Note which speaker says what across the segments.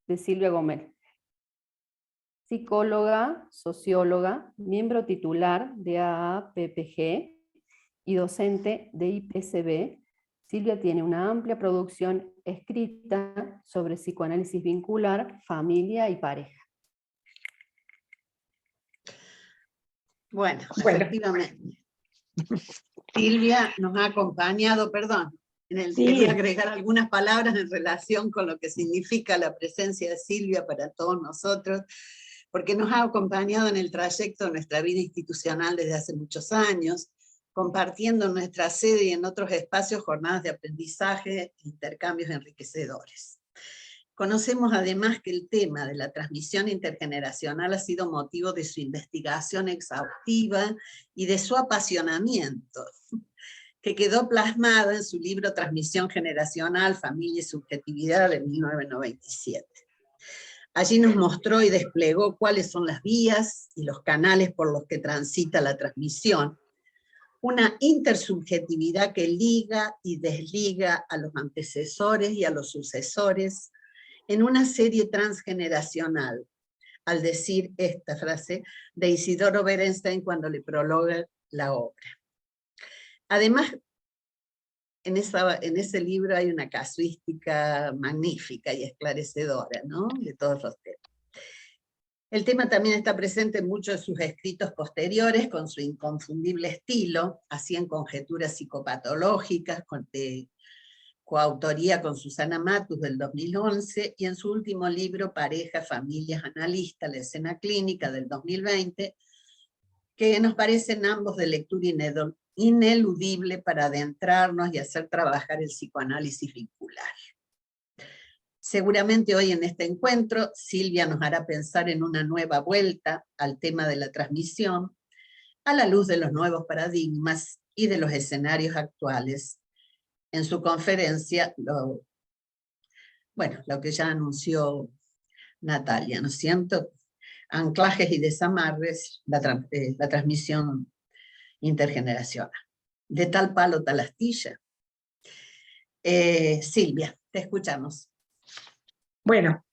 Speaker 1: de Silvia Gomel. Psicóloga, socióloga, miembro titular de AAPPG y docente de IPCB, Silvia tiene una amplia producción escrita sobre psicoanálisis vincular, familia y pareja.
Speaker 2: Bueno, efectivamente. Silvia nos ha acompañado, quería agregar algunas palabras en relación con lo que significa la presencia de Silvia para todos nosotros, porque nos ha acompañado en el trayecto de nuestra vida institucional desde hace muchos años, compartiendo en nuestra sede y en otros espacios jornadas de aprendizaje e intercambios enriquecedores. Conocemos además que el tema de la transmisión intergeneracional ha sido motivo de su investigación exhaustiva y de su apasionamiento, que quedó plasmado en su libro Transmisión generacional, familia y subjetividad de 1997. Allí nos mostró y desplegó cuáles son las vías y los canales por los que transita la transmisión, una intersubjetividad que liga y desliga a los antecesores y a los sucesores en una serie transgeneracional, al decir esta frase de Isidoro Berenstein cuando le prologa la obra. Además, en ese libro hay una casuística magnífica y esclarecedora, ¿no?, de todos los temas. El tema también está presente en muchos de sus escritos posteriores, con su inconfundible estilo, así en Conjeturas psicopatológicas, de coautoría con Susana Matus del 2011, y en su último libro, Pareja, Familias, Analista, la escena clínica del 2020, que nos parecen ambos de lectura ineludible para adentrarnos y hacer trabajar el psicoanálisis vincular. Seguramente hoy en este encuentro, Silvia nos hará pensar en una nueva vuelta al tema de la transmisión, a la luz de los nuevos paradigmas y de los escenarios actuales. En su conferencia, lo que ya anunció Natalia, ¿no es cierto? Anclajes y desamarres, la transmisión intergeneracional. De tal palo, tal astilla. Silvia, te escuchamos.
Speaker 3: Bueno,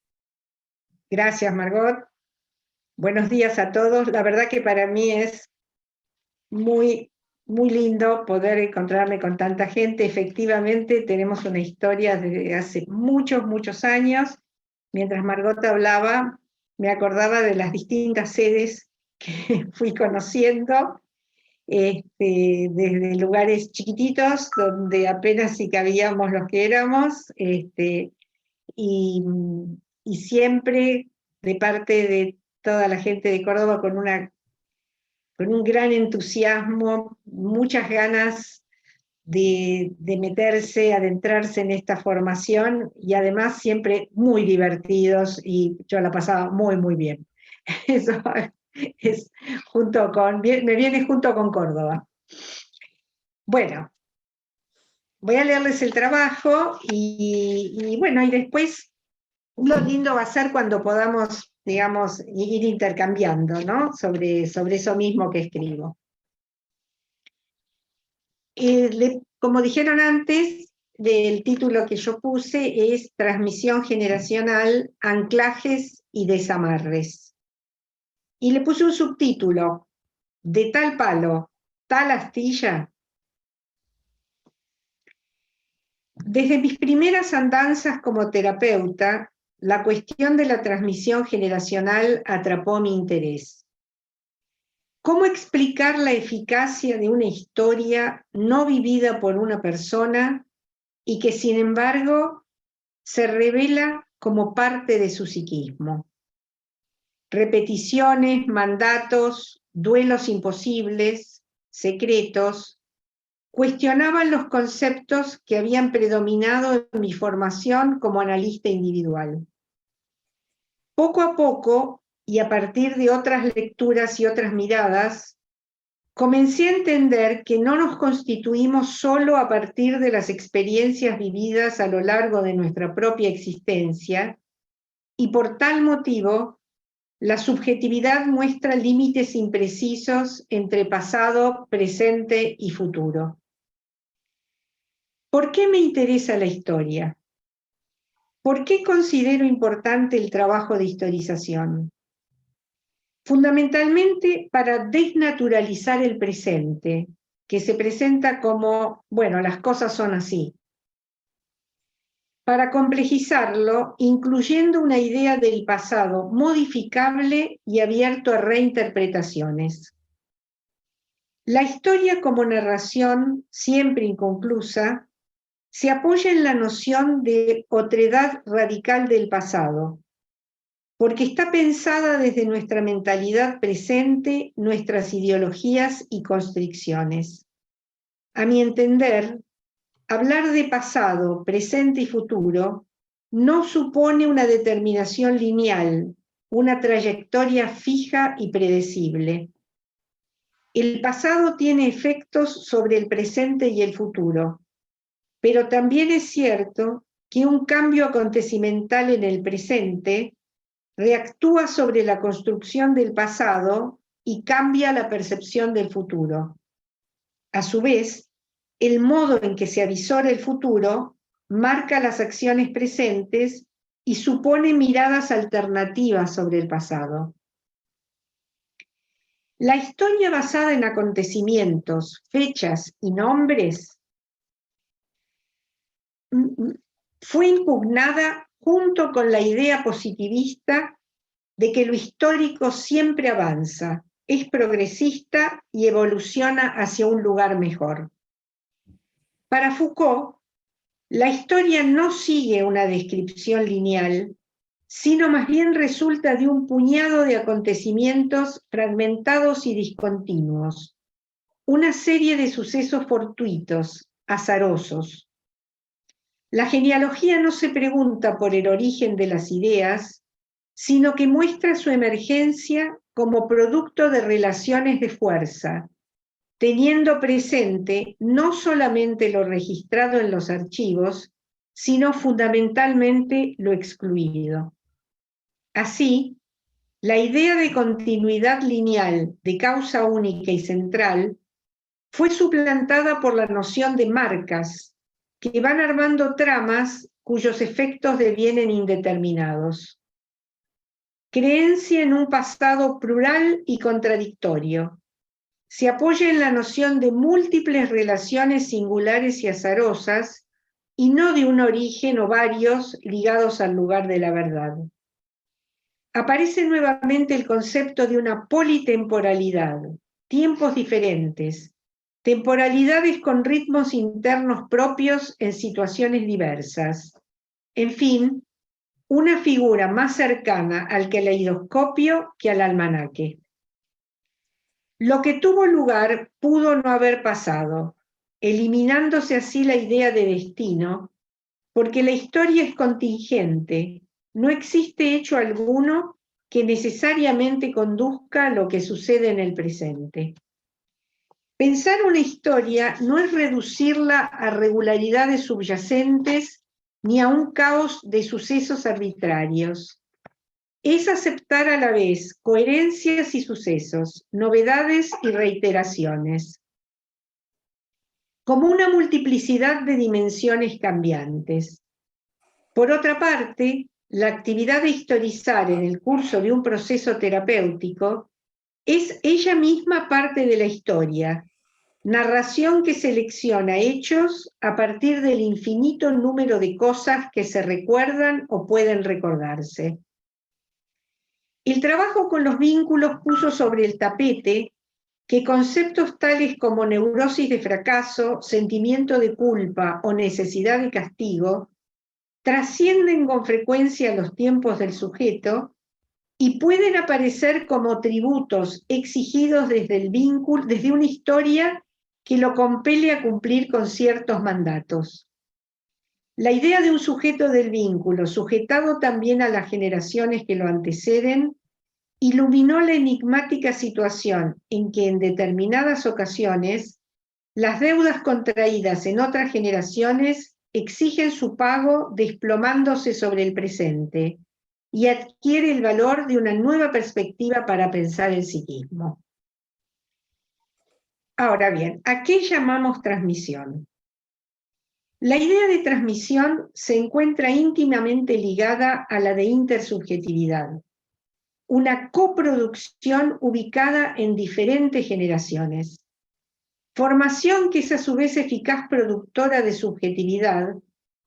Speaker 3: gracias Margot. Buenos días a todos. La verdad que para mí es muy, muy lindo poder encontrarme con tanta gente. Efectivamente, tenemos una historia desde hace muchos, muchos años. Mientras Margot hablaba, me acordaba de las distintas sedes que fui conociendo, desde lugares chiquititos, donde apenas si cabíamos los que éramos, y siempre de parte de toda la gente de Córdoba con un gran entusiasmo, muchas ganas de meterse, adentrarse en esta formación, y además siempre muy divertidos, y yo la pasaba muy, muy bien. Eso es me viene junto con Córdoba. Bueno, voy a leerles el trabajo, y después lo lindo va a ser cuando podamos, digamos, ir intercambiando, ¿no?, sobre eso mismo que escribo. Como dijeron antes, el título que yo puse es Transmisión generacional, anclajes y desamarres. Y le puse un subtítulo, De tal palo, tal astilla. Desde mis primeras andanzas como terapeuta, la cuestión de la transmisión generacional atrapó mi interés. ¿Cómo explicar la eficacia de una historia no vivida por una persona y que, sin embargo, se revela como parte de su psiquismo? Repeticiones, mandatos, duelos imposibles, secretos, cuestionaban los conceptos que habían predominado en mi formación como analista individual. Poco a poco, y a partir de otras lecturas y otras miradas, comencé a entender que no nos constituimos solo a partir de las experiencias vividas a lo largo de nuestra propia existencia, y por tal motivo, la subjetividad muestra límites imprecisos entre pasado, presente y futuro. ¿Por qué me interesa la historia? ¿Por qué considero importante el trabajo de historización? Fundamentalmente para desnaturalizar el presente, que se presenta como, bueno, las cosas son así. Para complejizarlo, incluyendo una idea del pasado modificable y abierto a reinterpretaciones. La historia como narración, siempre inconclusa, se apoya en la noción de otredad radical del pasado, porque está pensada desde nuestra mentalidad presente, nuestras ideologías y constricciones. A mi entender, hablar de pasado, presente y futuro no supone una determinación lineal, una trayectoria fija y predecible. El pasado tiene efectos sobre el presente y el futuro, pero también es cierto que un cambio acontecimental en el presente reactúa sobre la construcción del pasado y cambia la percepción del futuro. A su vez, el modo en que se avisora el futuro marca las acciones presentes y supone miradas alternativas sobre el pasado. La historia basada en acontecimientos, fechas y nombres fue impugnada junto con la idea positivista de que lo histórico siempre avanza, es progresista y evoluciona hacia un lugar mejor. Para Foucault, la historia no sigue una descripción lineal, sino más bien resulta de un puñado de acontecimientos fragmentados y discontinuos, una serie de sucesos fortuitos, azarosos. La genealogía no se pregunta por el origen de las ideas, sino que muestra su emergencia como producto de relaciones de fuerza, teniendo presente no solamente lo registrado en los archivos, sino fundamentalmente lo excluido. Así, la idea de continuidad lineal, de causa única y central, fue suplantada por la noción de marcas, que van armando tramas cuyos efectos devienen indeterminados. Creencia en un pasado plural y contradictorio. Se apoya en la noción de múltiples relaciones singulares y azarosas, y no de un origen o varios ligados al lugar de la verdad. Aparece nuevamente el concepto de una politemporalidad, tiempos diferentes, temporalidades con ritmos internos propios en situaciones diversas. En fin, una figura más cercana al caleidoscopio que al almanaque. Lo que tuvo lugar pudo no haber pasado, eliminándose así la idea de destino, porque la historia es contingente, no existe hecho alguno que necesariamente conduzca a lo que sucede en el presente. Pensar una historia no es reducirla a regularidades subyacentes ni a un caos de sucesos arbitrarios. Es aceptar a la vez coherencias y sucesos, novedades y reiteraciones, como una multiplicidad de dimensiones cambiantes. Por otra parte, la actividad de historizar en el curso de un proceso terapéutico es ella misma parte de la historia, narración que selecciona hechos a partir del infinito número de cosas que se recuerdan o pueden recordarse. El trabajo con los vínculos puso sobre el tapete que conceptos tales como neurosis de fracaso, sentimiento de culpa o necesidad de castigo trascienden con frecuencia los tiempos del sujeto y pueden aparecer como tributos exigidos desde el vínculo, desde una historia que lo compele a cumplir con ciertos mandatos. La idea de un sujeto del vínculo, sujetado también a las generaciones que lo anteceden, iluminó la enigmática situación en que en determinadas ocasiones las deudas contraídas en otras generaciones exigen su pago desplomándose sobre el presente y adquiere el valor de una nueva perspectiva para pensar el psiquismo. Ahora bien, ¿a qué llamamos transmisión? La idea de transmisión se encuentra íntimamente ligada a la de intersubjetividad, una coproducción ubicada en diferentes generaciones. Formación que es a su vez eficaz productora de subjetividad,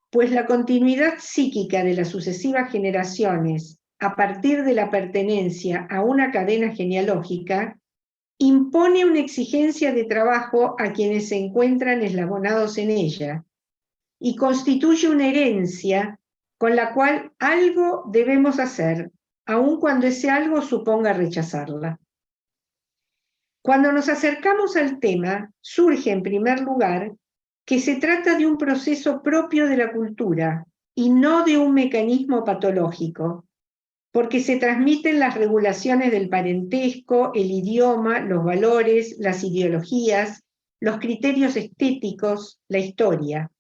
Speaker 3: pues la continuidad psíquica de las sucesivas generaciones a partir de la pertenencia a una cadena genealógica impone una exigencia de trabajo a quienes se encuentran eslabonados en ella y constituye una herencia con la cual algo debemos hacer, aun cuando ese algo suponga rechazarla. Cuando nos acercamos al tema, surge en primer lugar que se trata de un proceso propio de la cultura y no de un mecanismo patológico, porque se transmiten las regulaciones del parentesco, el idioma, los valores, las ideologías, los criterios estéticos, la historia,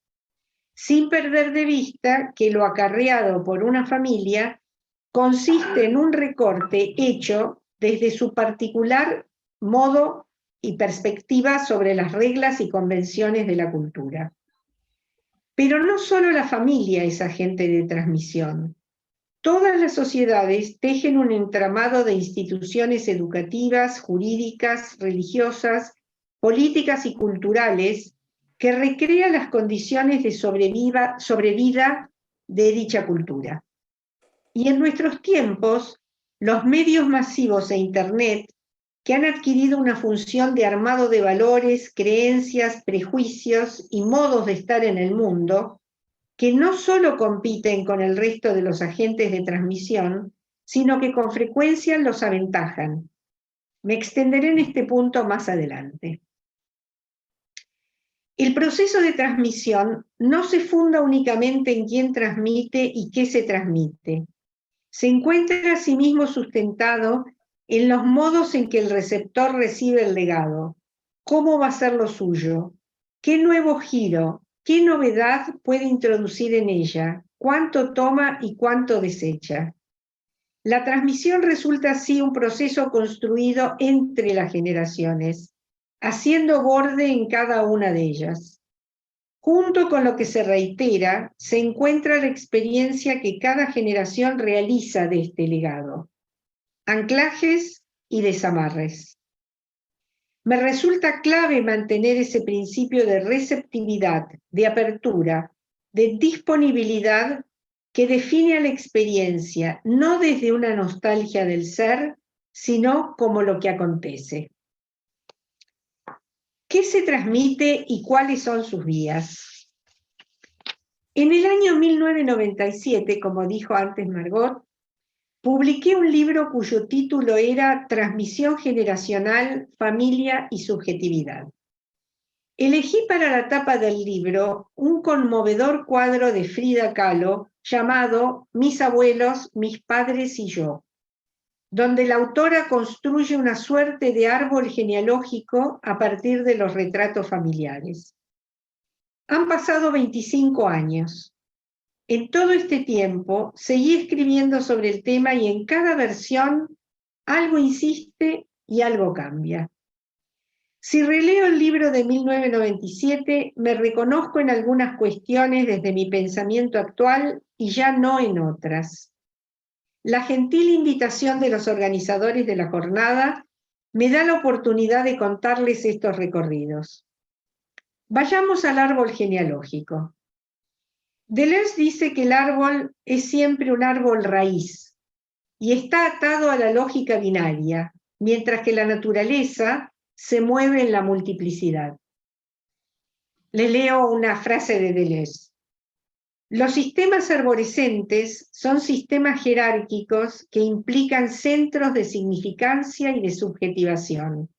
Speaker 3: sin perder de vista que lo acarreado por una familia consiste en un recorte hecho desde su particular modo y perspectiva sobre las reglas y convenciones de la cultura. Pero no solo la familia es agente de transmisión. Todas las sociedades tejen un entramado de instituciones educativas, jurídicas, religiosas, políticas y culturales que recrea las condiciones de sobrevida de dicha cultura. Y en nuestros tiempos, los medios masivos e Internet, que han adquirido una función de armado de valores, creencias, prejuicios y modos de estar en el mundo, que no solo compiten con el resto de los agentes de transmisión, sino que con frecuencia los aventajan. Me extenderé en este punto más adelante. El proceso de transmisión no se funda únicamente en quién transmite y qué se transmite. Se encuentra asimismo sustentado en los modos en que el receptor recibe el legado, cómo va a ser lo suyo, qué nuevo giro, qué novedad puede introducir en ella, cuánto toma y cuánto desecha. La transmisión resulta así un proceso construido entre las generaciones, haciendo borde en cada una de ellas. Junto con lo que se reitera, se encuentra la experiencia que cada generación realiza de este legado, anclajes y desamarres. Me resulta clave mantener ese principio de receptividad, de apertura, de disponibilidad que define a la experiencia no desde una nostalgia del ser, sino como lo que acontece. ¿Qué se transmite y cuáles son sus vías? En el año 1997, como dijo antes Margot, publiqué un libro cuyo título era Transmisión generacional, familia y subjetividad. Elegí para la tapa del libro un conmovedor cuadro de Frida Kahlo llamado Mis abuelos, mis padres y yo, donde la autora construye una suerte de árbol genealógico a partir de los retratos familiares. Han pasado 25 años. En todo este tiempo seguí escribiendo sobre el tema y en cada versión algo insiste y algo cambia. Si releo el libro de 1997, me reconozco en algunas cuestiones desde mi pensamiento actual y ya no en otras. La gentil invitación de los organizadores de la jornada me da la oportunidad de contarles estos recorridos. Vayamos al árbol genealógico. Deleuze dice que el árbol es siempre un árbol raíz y está atado a la lógica binaria, mientras que la naturaleza se mueve en la multiplicidad. Les leo una frase de Deleuze. Los sistemas arborescentes son sistemas jerárquicos que implican centros de significancia y de subjetivación.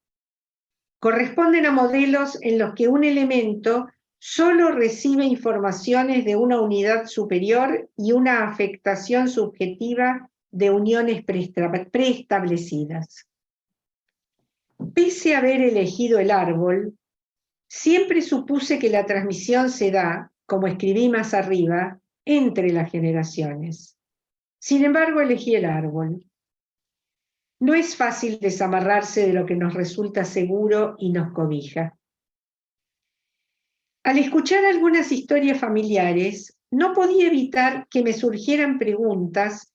Speaker 3: Corresponden a modelos en los que un elemento solo recibe informaciones de una unidad superior y una afectación subjetiva de uniones preestablecidas. Pese a haber elegido el árbol, siempre supuse que la transmisión se da, como escribí más arriba, entre las generaciones. Sin embargo, elegí el árbol. No es fácil desamarrarse de lo que nos resulta seguro y nos cobija. Al escuchar algunas historias familiares, no podía evitar que me surgieran preguntas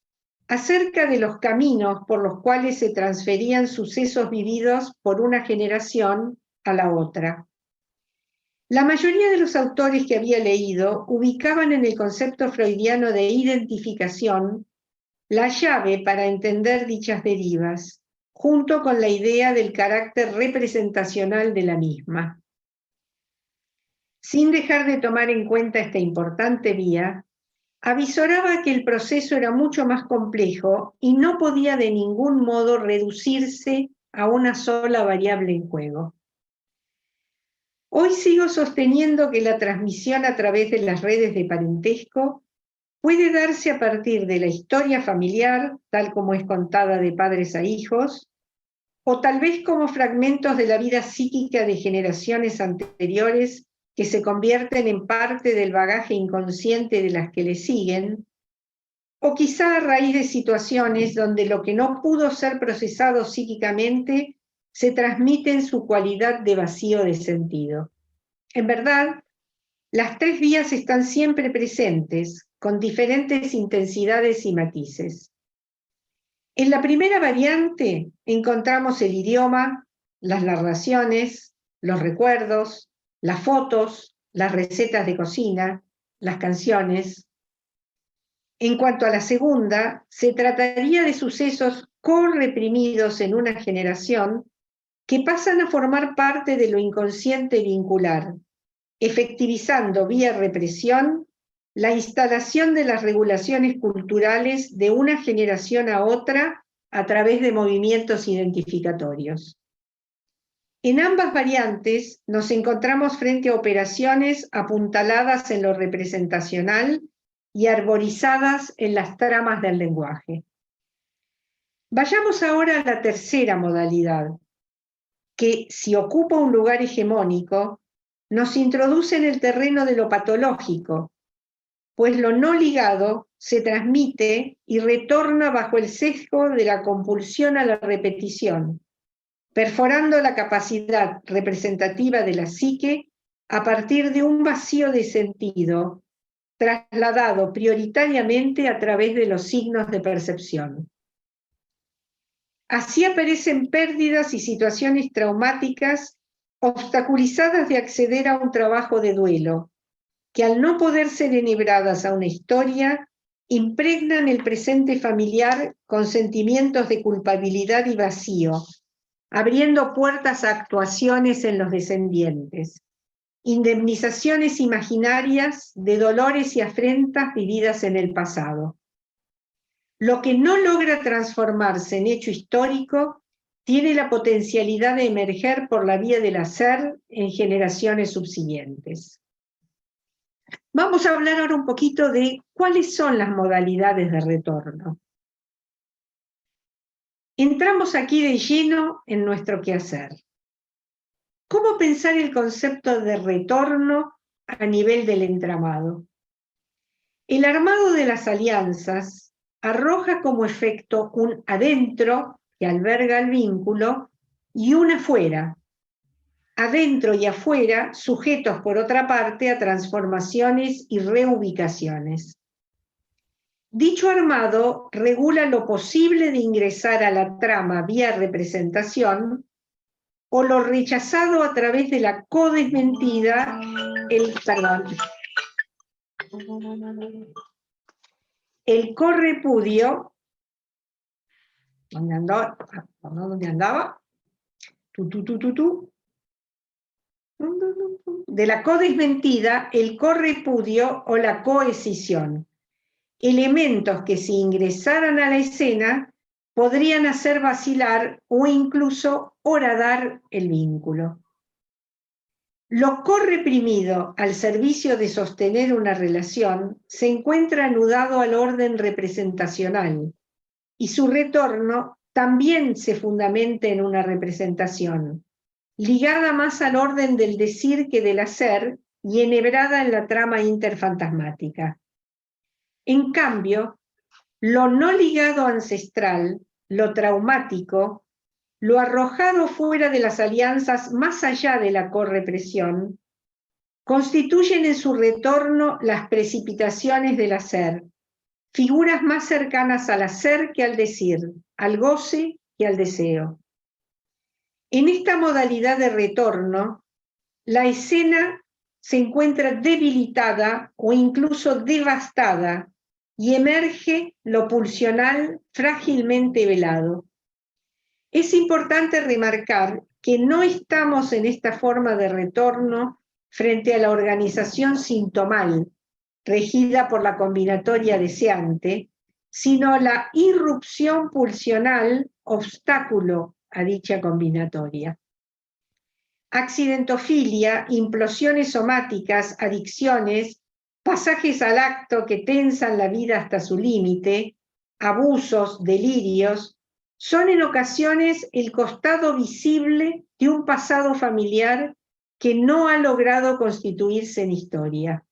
Speaker 3: acerca de los caminos por los cuales se transferían sucesos vividos por una generación a la otra. La mayoría de los autores que había leído ubicaban en el concepto freudiano de identificación la llave para entender dichas derivas, junto con la idea del carácter representacional de la misma. Sin dejar de tomar en cuenta esta importante vía, avisoraba que el proceso era mucho más complejo y no podía de ningún modo reducirse a una sola variable en juego. Hoy sigo sosteniendo que la transmisión a través de las redes de parentesco puede darse a partir de la historia familiar, tal como es contada de padres a hijos, o tal vez como fragmentos de la vida psíquica de generaciones anteriores que se convierten en parte del bagaje inconsciente de las que le siguen, o quizá a raíz de situaciones donde lo que no pudo ser procesado psíquicamente se transmite en su cualidad de vacío de sentido. En verdad, las tres vías están siempre presentes, con diferentes intensidades y matices. En la primera variante encontramos el idioma, las narraciones, los recuerdos, las fotos, las recetas de cocina, las canciones. En cuanto a la segunda, se trataría de sucesos correprimidos en una generación que pasan a formar parte de lo inconsciente vincular, efectivizando vía represión la instalación de las regulaciones culturales de una generación a otra a través de movimientos identificatorios. En ambas variantes nos encontramos frente a operaciones apuntaladas en lo representacional y arborizadas en las tramas del lenguaje. Vayamos ahora a la tercera modalidad, que, si ocupa un lugar hegemónico, nos introduce en el terreno de lo patológico, pues lo no ligado se transmite y retorna bajo el sesgo de la compulsión a la repetición, perforando la capacidad representativa de la psique a partir de un vacío de sentido, trasladado prioritariamente a través de los signos de percepción. Así aparecen pérdidas y situaciones traumáticas obstaculizadas de acceder a un trabajo de duelo, que al no poder ser enhebradas a una historia, impregnan el presente familiar con sentimientos de culpabilidad y vacío, abriendo puertas a actuaciones en los descendientes, indemnizaciones imaginarias de dolores y afrentas vividas en el pasado. Lo que no logra transformarse en hecho histórico tiene la potencialidad de emerger por la vía del hacer en generaciones subsiguientes. Vamos a hablar ahora un poquito de cuáles son las modalidades de retorno. Entramos aquí de lleno en nuestro quehacer. ¿Cómo pensar el concepto de retorno a nivel del entramado? El armado de las alianzas arroja como efecto un adentro que alberga el vínculo y un afuera. Adentro y afuera, sujetos por otra parte a transformaciones y reubicaciones. Dicho armado regula lo posible de ingresar a la trama vía representación o lo rechazado a través de la codesmentida, el correpudio, ¿dónde andaba? De la codesmentida, el correpudio o la coescisión. Elementos que si ingresaran a la escena podrían hacer vacilar o incluso horadar el vínculo. Lo correprimido al servicio de sostener una relación se encuentra anudado al orden representacional y su retorno también se fundamenta en una representación, ligada más al orden del decir que del hacer y enhebrada en la trama interfantasmática. En cambio, lo no ligado ancestral, lo traumático, lo arrojado fuera de las alianzas más allá de la correpresión, constituyen en su retorno las precipitaciones del hacer, figuras más cercanas al hacer que al decir, al goce que al deseo. En esta modalidad de retorno, la escena se encuentra debilitada o incluso devastada y emerge lo pulsional frágilmente velado. Es importante remarcar que no estamos en esta forma de retorno frente a la organización sintomal, regida por la combinatoria deseante, sino la irrupción pulsional, obstáculo a dicha combinatoria. Accidentofilia, implosiones somáticas, adicciones, pasajes al acto que tensan la vida hasta su límite, abusos, delirios, son en ocasiones el costado visible de un pasado familiar que no ha logrado constituirse en historia.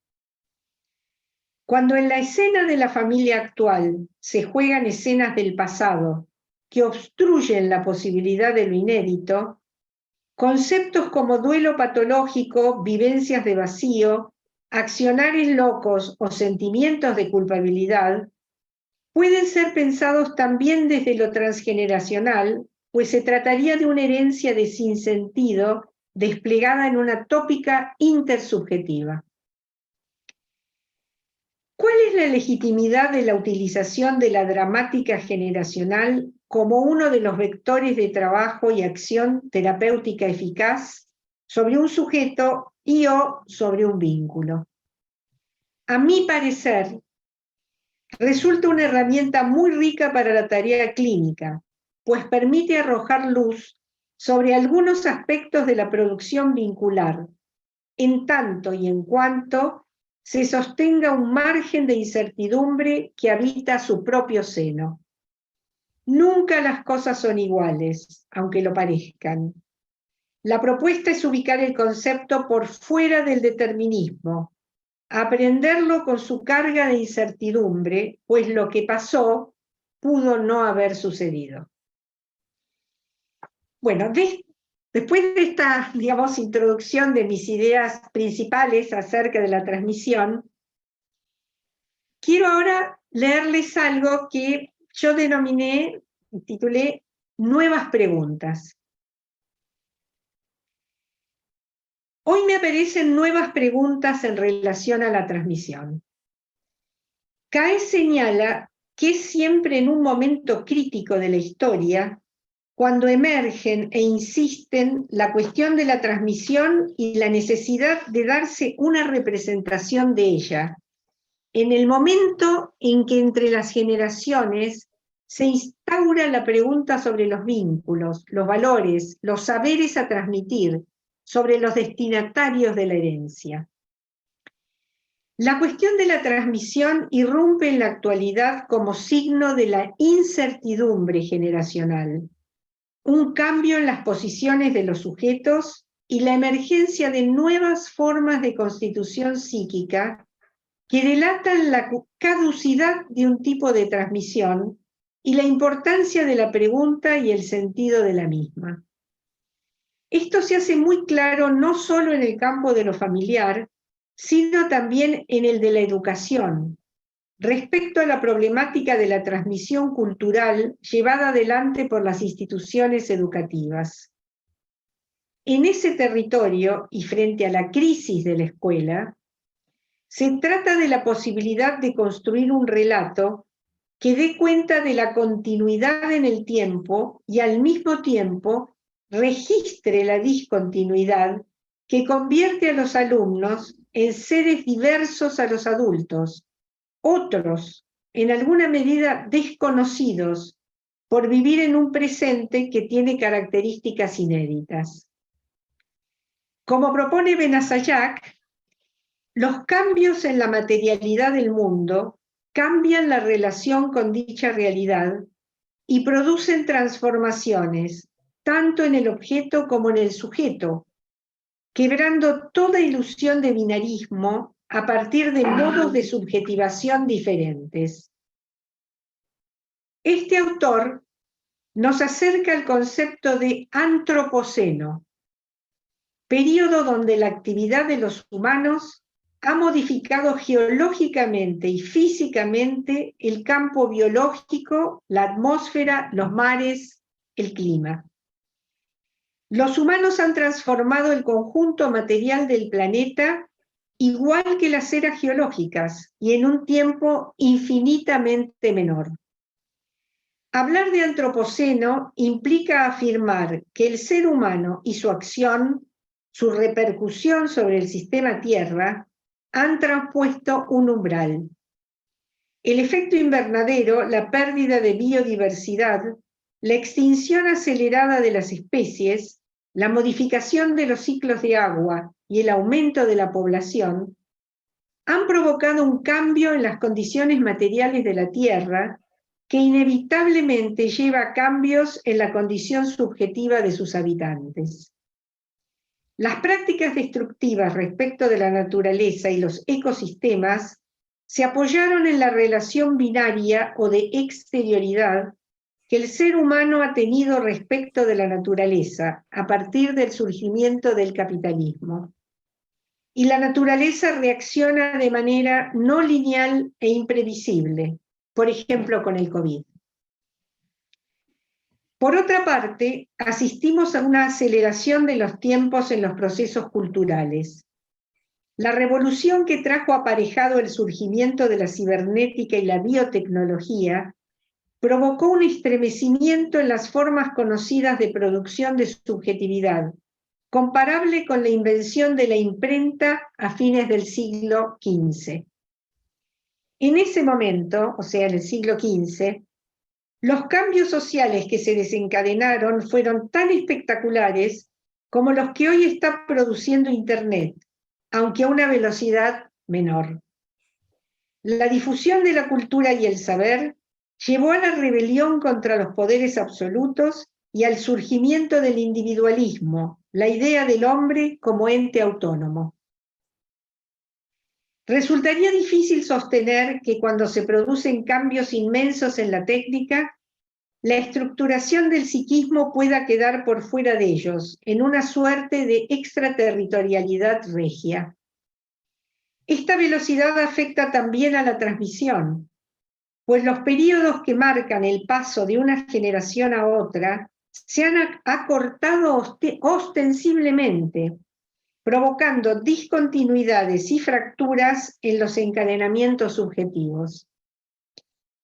Speaker 3: Cuando en la escena de la familia actual se juegan escenas del pasado que obstruyen la posibilidad de lo inédito, conceptos como duelo patológico, vivencias de vacío, accionares locos o sentimientos de culpabilidad pueden ser pensados también desde lo transgeneracional, pues se trataría de una herencia de sinsentido desplegada en una tópica intersubjetiva. ¿Cuál es la legitimidad de la utilización de la dramática generacional como uno de los vectores de trabajo y acción terapéutica eficaz sobre un sujeto y o sobre un vínculo? A mi parecer, resulta una herramienta muy rica para la tarea clínica, pues permite arrojar luz sobre algunos aspectos de la producción vincular, en tanto y en cuanto se sostenga un margen de incertidumbre que habita su propio seno. Nunca las cosas son iguales, aunque lo parezcan. La propuesta es ubicar el concepto por fuera del determinismo, aprenderlo con su carga de incertidumbre, pues lo que pasó pudo no haber sucedido. Bueno, después de esta, digamos, introducción de mis ideas principales acerca de la transmisión, quiero ahora leerles algo que yo titulé Nuevas Preguntas. Hoy me aparecen nuevas preguntas en relación a la transmisión. Cae señala que es siempre en un momento crítico de la historia cuando emergen e insisten la cuestión de la transmisión y la necesidad de darse una representación de ella, en el momento en que entre las generaciones se instaura la pregunta sobre los vínculos, los valores, los saberes a transmitir, sobre los destinatarios de la herencia. La cuestión de la transmisión irrumpe en la actualidad como signo de la incertidumbre generacional, un cambio en las posiciones de los sujetos y la emergencia de nuevas formas de constitución psíquica que delatan la caducidad de un tipo de transmisión y la importancia de la pregunta y el sentido de la misma. Esto se hace muy claro no solo en el campo de lo familiar, sino también en el de la educación, respecto a la problemática de la transmisión cultural llevada adelante por las instituciones educativas. En ese territorio y frente a la crisis de la escuela, se trata de la posibilidad de construir un relato que dé cuenta de la continuidad en el tiempo y al mismo tiempo registre la discontinuidad que convierte a los alumnos en seres diversos a los adultos, otros, en alguna medida desconocidos, por vivir en un presente que tiene características inéditas. Como propone Benasayak, los cambios en la materialidad del mundo cambian la relación con dicha realidad y producen transformaciones, tanto en el objeto como en el sujeto, quebrando toda ilusión de binarismo a partir de modos de subjetivación diferentes. Este autor nos acerca al concepto de antropoceno, período donde la actividad de los humanos ha modificado geológicamente y físicamente el campo biológico, la atmósfera, los mares, el clima. Los humanos han transformado el conjunto material del planeta igual que las eras geológicas y en un tiempo infinitamente menor. Hablar de antropoceno implica afirmar que el ser humano y su acción, su repercusión sobre el sistema Tierra, han traspuesto un umbral. El efecto invernadero, la pérdida de biodiversidad, la extinción acelerada de las especies, la modificación de los ciclos de agua y el aumento de la población han provocado un cambio en las condiciones materiales de la Tierra que inevitablemente lleva a cambios en la condición subjetiva de sus habitantes. Las prácticas destructivas respecto de la naturaleza y los ecosistemas se apoyaron en la relación binaria o de exterioridad que el ser humano ha tenido respecto de la naturaleza a partir del surgimiento del capitalismo. Y la naturaleza reacciona de manera no lineal e imprevisible, por ejemplo con el COVID. Por otra parte, asistimos a una aceleración de los tiempos en los procesos culturales. La revolución que trajo aparejado el surgimiento de la cibernética y la biotecnología provocó un estremecimiento en las formas conocidas de producción de subjetividad, comparable con la invención de la imprenta a fines del siglo XV. En ese momento, o sea, en el siglo XV, los cambios sociales que se desencadenaron fueron tan espectaculares como los que hoy está produciendo Internet, aunque a una velocidad menor. La difusión de la cultura y el saber llevó a la rebelión contra los poderes absolutos y al surgimiento del individualismo, la idea del hombre como ente autónomo. Resultaría difícil sostener que cuando se producen cambios inmensos en la técnica, la estructuración del psiquismo pueda quedar por fuera de ellos, en una suerte de extraterritorialidad regia. Esta velocidad afecta también a la transmisión, pues los períodos que marcan el paso de una generación a otra se han acortado ostensiblemente, provocando discontinuidades y fracturas en los encadenamientos subjetivos.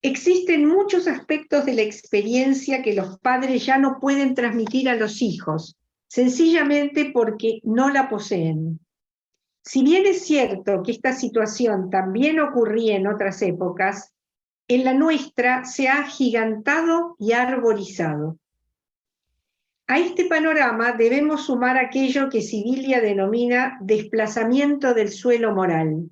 Speaker 3: Existen muchos aspectos de la experiencia que los padres ya no pueden transmitir a los hijos, sencillamente porque no la poseen. Si bien es cierto que esta situación también ocurría en otras épocas, en la nuestra se ha agigantado y arborizado. A este panorama debemos sumar aquello que Sibilia denomina desplazamiento del suelo moral,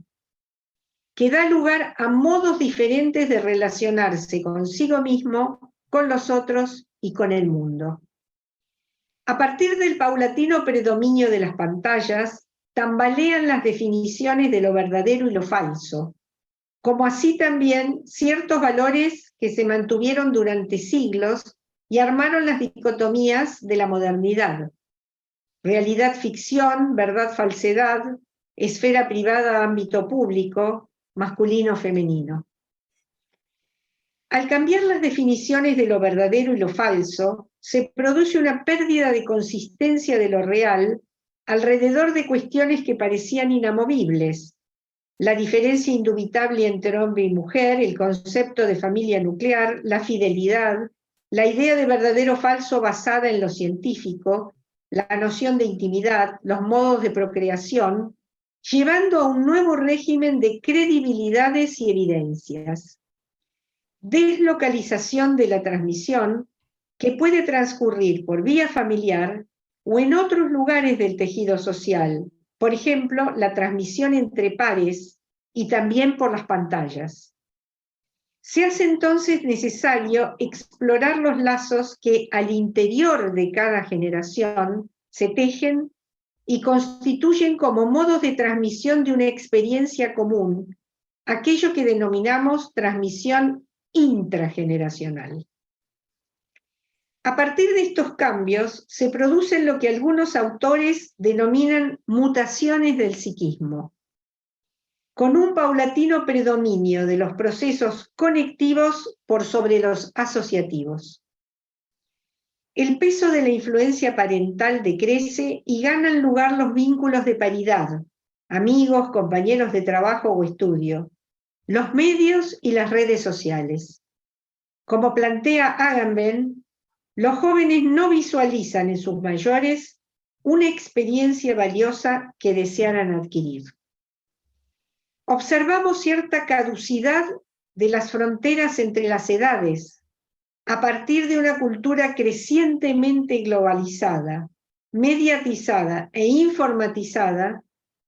Speaker 3: que da lugar a modos diferentes de relacionarse consigo mismo, con los otros y con el mundo. A partir del paulatino predominio de las pantallas, tambalean las definiciones de lo verdadero y lo falso, como así también ciertos valores que se mantuvieron durante siglos y armaron las dicotomías de la modernidad. Realidad-ficción, verdad-falsedad, esfera privada-ámbito público, masculino-femenino. Al cambiar las definiciones de lo verdadero y lo falso, se produce una pérdida de consistencia de lo real alrededor de cuestiones que parecían inamovibles. La diferencia indubitable entre hombre y mujer, el concepto de familia nuclear, la fidelidad, la idea de verdadero o falso basada en lo científico, la noción de intimidad, los modos de procreación, llevando a un nuevo régimen de credibilidades y evidencias. Deslocalización de la transmisión, que puede transcurrir por vía familiar o en otros lugares del tejido social, por ejemplo, la transmisión entre pares y también por las pantallas. Se hace entonces necesario explorar los lazos que al interior de cada generación se tejen y constituyen como modos de transmisión de una experiencia común, aquello que denominamos transmisión intrageneracional. A partir de estos cambios se producen lo que algunos autores denominan mutaciones del psiquismo, con un paulatino predominio de los procesos conectivos por sobre los asociativos. El peso de la influencia parental decrece y ganan lugar los vínculos de paridad, amigos, compañeros de trabajo o estudio, los medios y las redes sociales. Como plantea Agamben, los jóvenes no visualizan en sus mayores una experiencia valiosa que desearan adquirir. Observamos cierta caducidad de las fronteras entre las edades, a partir de una cultura crecientemente globalizada, mediatizada e informatizada,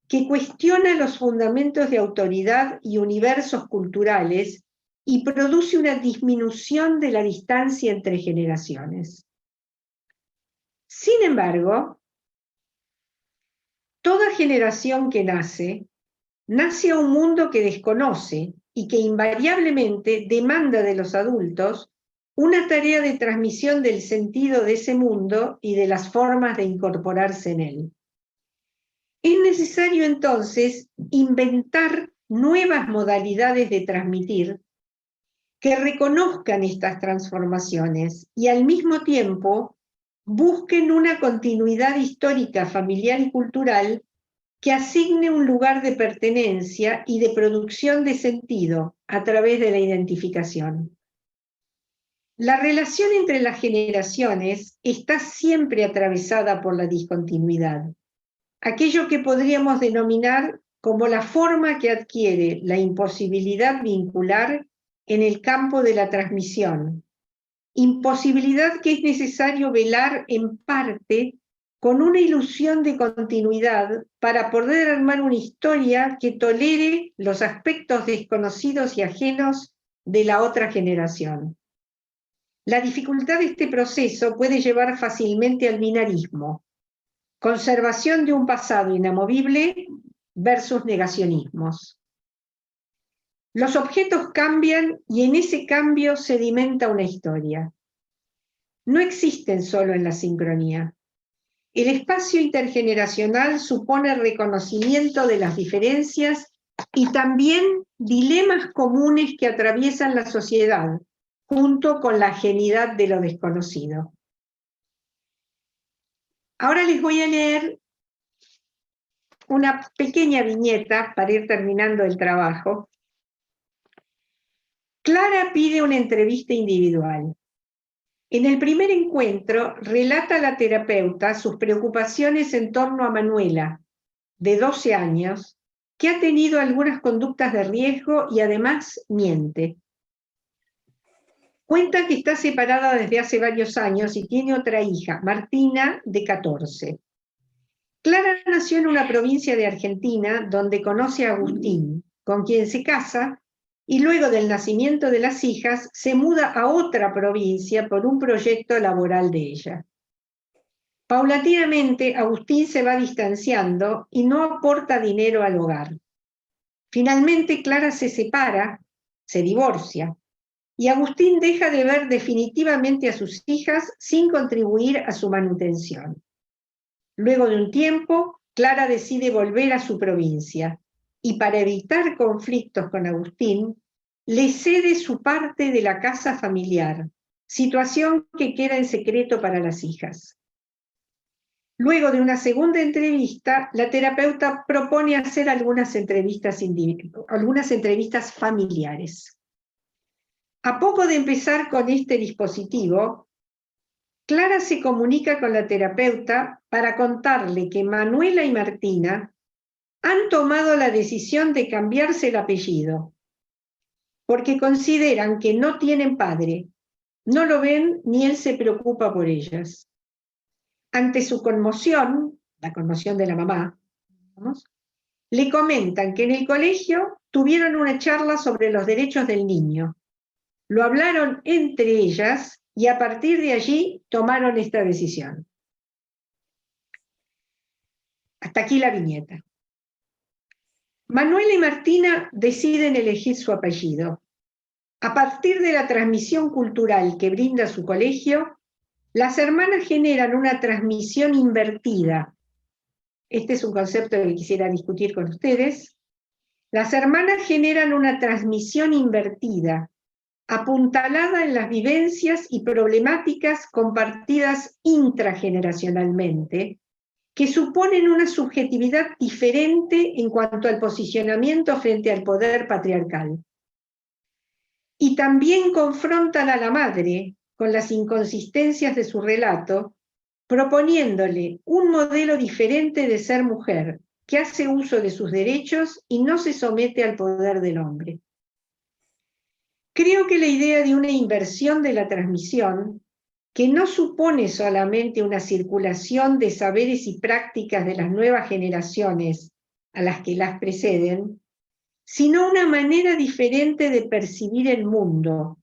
Speaker 3: que cuestiona los fundamentos de autoridad y universos culturales y produce una disminución de la distancia entre generaciones. Sin embargo, toda generación que nace a un mundo que desconoce y que invariablemente demanda de los adultos una tarea de transmisión del sentido de ese mundo y de las formas de incorporarse en él. Es necesario entonces inventar nuevas modalidades de transmitir que reconozcan estas transformaciones y al mismo tiempo busquen una continuidad histórica, familiar y cultural que asigne un lugar de pertenencia y de producción de sentido a través de la identificación. La relación entre las generaciones está siempre atravesada por la discontinuidad, aquello que podríamos denominar como la forma que adquiere la imposibilidad vincular en el campo de la transmisión, imposibilidad que es necesario velar en parte con una ilusión de continuidad para poder armar una historia que tolere los aspectos desconocidos y ajenos de la otra generación. La dificultad de este proceso puede llevar fácilmente al binarismo, conservación de un pasado inamovible versus negacionismos. Los objetos cambian y en ese cambio sedimenta una historia. No existen solo en la sincronía. El espacio intergeneracional supone reconocimiento de las diferencias y también dilemas comunes que atraviesan la sociedad, junto con la ajenidad de lo desconocido. Ahora les voy a leer una pequeña viñeta para ir terminando el trabajo. Clara pide una entrevista individual. En el primer encuentro, relata a la terapeuta sus preocupaciones en torno a Manuela, de 12 años, que ha tenido algunas conductas de riesgo y además miente. Cuenta que está separada desde hace varios años y tiene otra hija, Martina, de 14. Clara nació en una provincia de Argentina donde conoce a Agustín, con quien se casa, y luego del nacimiento de las hijas se muda a otra provincia por un proyecto laboral de ella. Paulatinamente, Agustín se va distanciando y no aporta dinero al hogar. Finalmente, Clara se separa, se divorcia, y Agustín deja de ver definitivamente a sus hijas sin contribuir a su manutención. Luego de un tiempo, Clara decide volver a su provincia y para evitar conflictos con Agustín, le cede su parte de la casa familiar, situación que queda en secreto para las hijas. Luego de una segunda entrevista, la terapeuta propone hacer algunas entrevistas familiares. A poco de empezar con este dispositivo, Clara se comunica con la terapeuta para contarle que Manuela y Martina han tomado la decisión de cambiarse el apellido, porque consideran que no tienen padre, no lo ven ni él se preocupa por ellas. Ante su conmoción, la conmoción de la mamá, le comentan que en el colegio tuvieron una charla sobre los derechos del niño. Lo hablaron entre ellas y a partir de allí tomaron esta decisión. Hasta aquí la viñeta. Manuela y Martina deciden elegir su apellido. A partir de la transmisión cultural que brinda su colegio, Las hermanas generan una transmisión invertida. Este es un concepto que quisiera discutir con ustedes. Las hermanas generan una transmisión invertida, apuntalada en las vivencias y problemáticas compartidas intrageneracionalmente, que suponen una subjetividad diferente en cuanto al posicionamiento frente al poder patriarcal. Y también confrontan a la madre con las inconsistencias de su relato, proponiéndole un modelo diferente de ser mujer, que hace uso de sus derechos y no se somete al poder del hombre. Creo que la idea de una inversión de la transmisión, que no supone solamente una circulación de saberes y prácticas de las nuevas generaciones a las que las preceden, sino una manera diferente de percibir el mundo,